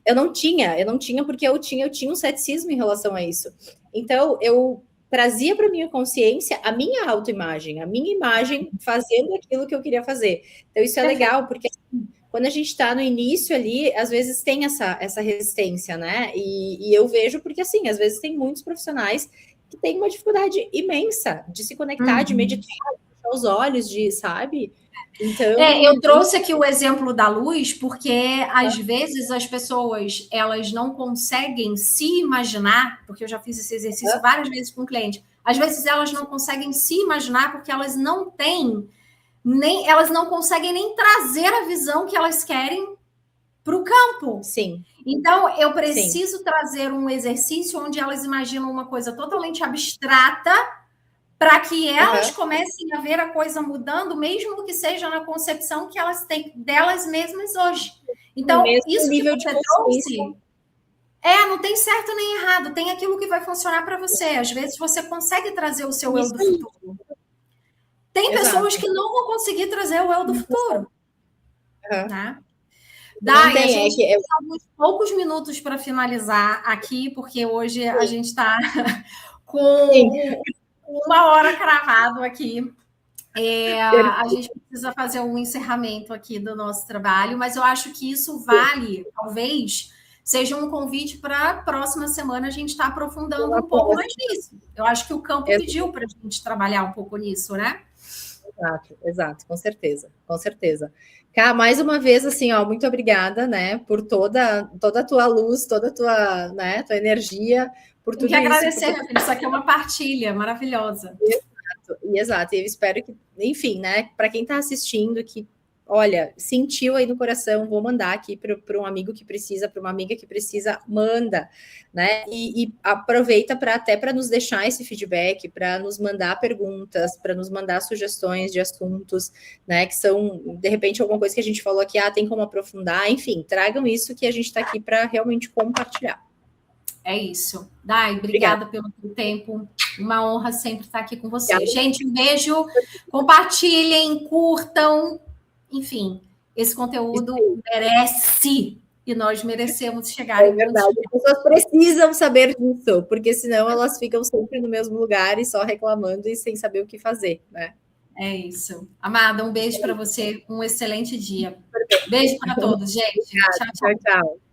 eu não tinha porque eu tinha um ceticismo em relação a isso. Então, eu trazia para minha consciência a minha autoimagem, a minha imagem fazendo aquilo que eu queria fazer. Então, isso é legal, porque assim, quando a gente está no início ali, às vezes tem essa resistência, né? E eu vejo porque, assim, às vezes tem muitos profissionais que têm uma dificuldade imensa de se conectar, de meditar, os olhos, sabe? Então, eu trouxe aqui o exemplo da luz porque às vezes as pessoas elas não conseguem se imaginar, porque eu já fiz esse exercício várias vezes com cliente. Às vezes elas não conseguem se imaginar porque elas não têm elas não conseguem nem trazer a visão que elas querem para o campo. Sim. Então, eu preciso trazer um exercício onde elas imaginam uma coisa totalmente abstrata para que elas comecem a ver a coisa mudando, mesmo que seja na concepção que elas têm delas mesmas hoje. Então, isso que você trouxe não tem certo nem errado, tem aquilo que vai funcionar para você. Às vezes você consegue trazer o seu eu do futuro. Tem pessoas que não vão conseguir trazer o eu do futuro. Né? Dai, a gente tem alguns poucos minutos para finalizar aqui, porque hoje a gente está com 1 hora cravado aqui. A gente precisa fazer um encerramento aqui do nosso trabalho, mas eu acho que isso vale, talvez, seja um convite para a próxima semana a gente estar aprofundando um pouco mais nisso. Eu acho que o campo pediu para a gente trabalhar um pouco nisso, né? Exato, com certeza, com certeza. Cá, mais uma vez, assim, ó, muito obrigada, né, por toda a tua luz, toda a tua, né, tua energia, por tudo isso. Tem que agradecer, minha filha, isso aqui é uma partilha maravilhosa. Exato, e eu espero que, enfim, né, para quem está assistindo, que, olha, sentiu aí no coração, vou mandar aqui para um amigo que precisa, para uma amiga que precisa, manda, né, e aproveita para nos deixar esse feedback, para nos mandar perguntas, para nos mandar sugestões de assuntos, né, que são, de repente, alguma coisa que a gente falou aqui, tem como aprofundar, enfim, tragam isso que a gente está aqui para realmente compartilhar. É isso. Dai, obrigada pelo teu tempo. Uma honra sempre estar aqui com você. Gente, um beijo. Compartilhem, curtam. Enfim, esse conteúdo merece. E nós merecemos chegar em verdade. As pessoas precisam saber disso, porque senão elas ficam sempre no mesmo lugar e só reclamando e sem saber o que fazer, né? É isso. Amada, um beijo para você, um excelente dia. Beijo para todos, gente. Tchau, tchau. Tchau, tchau.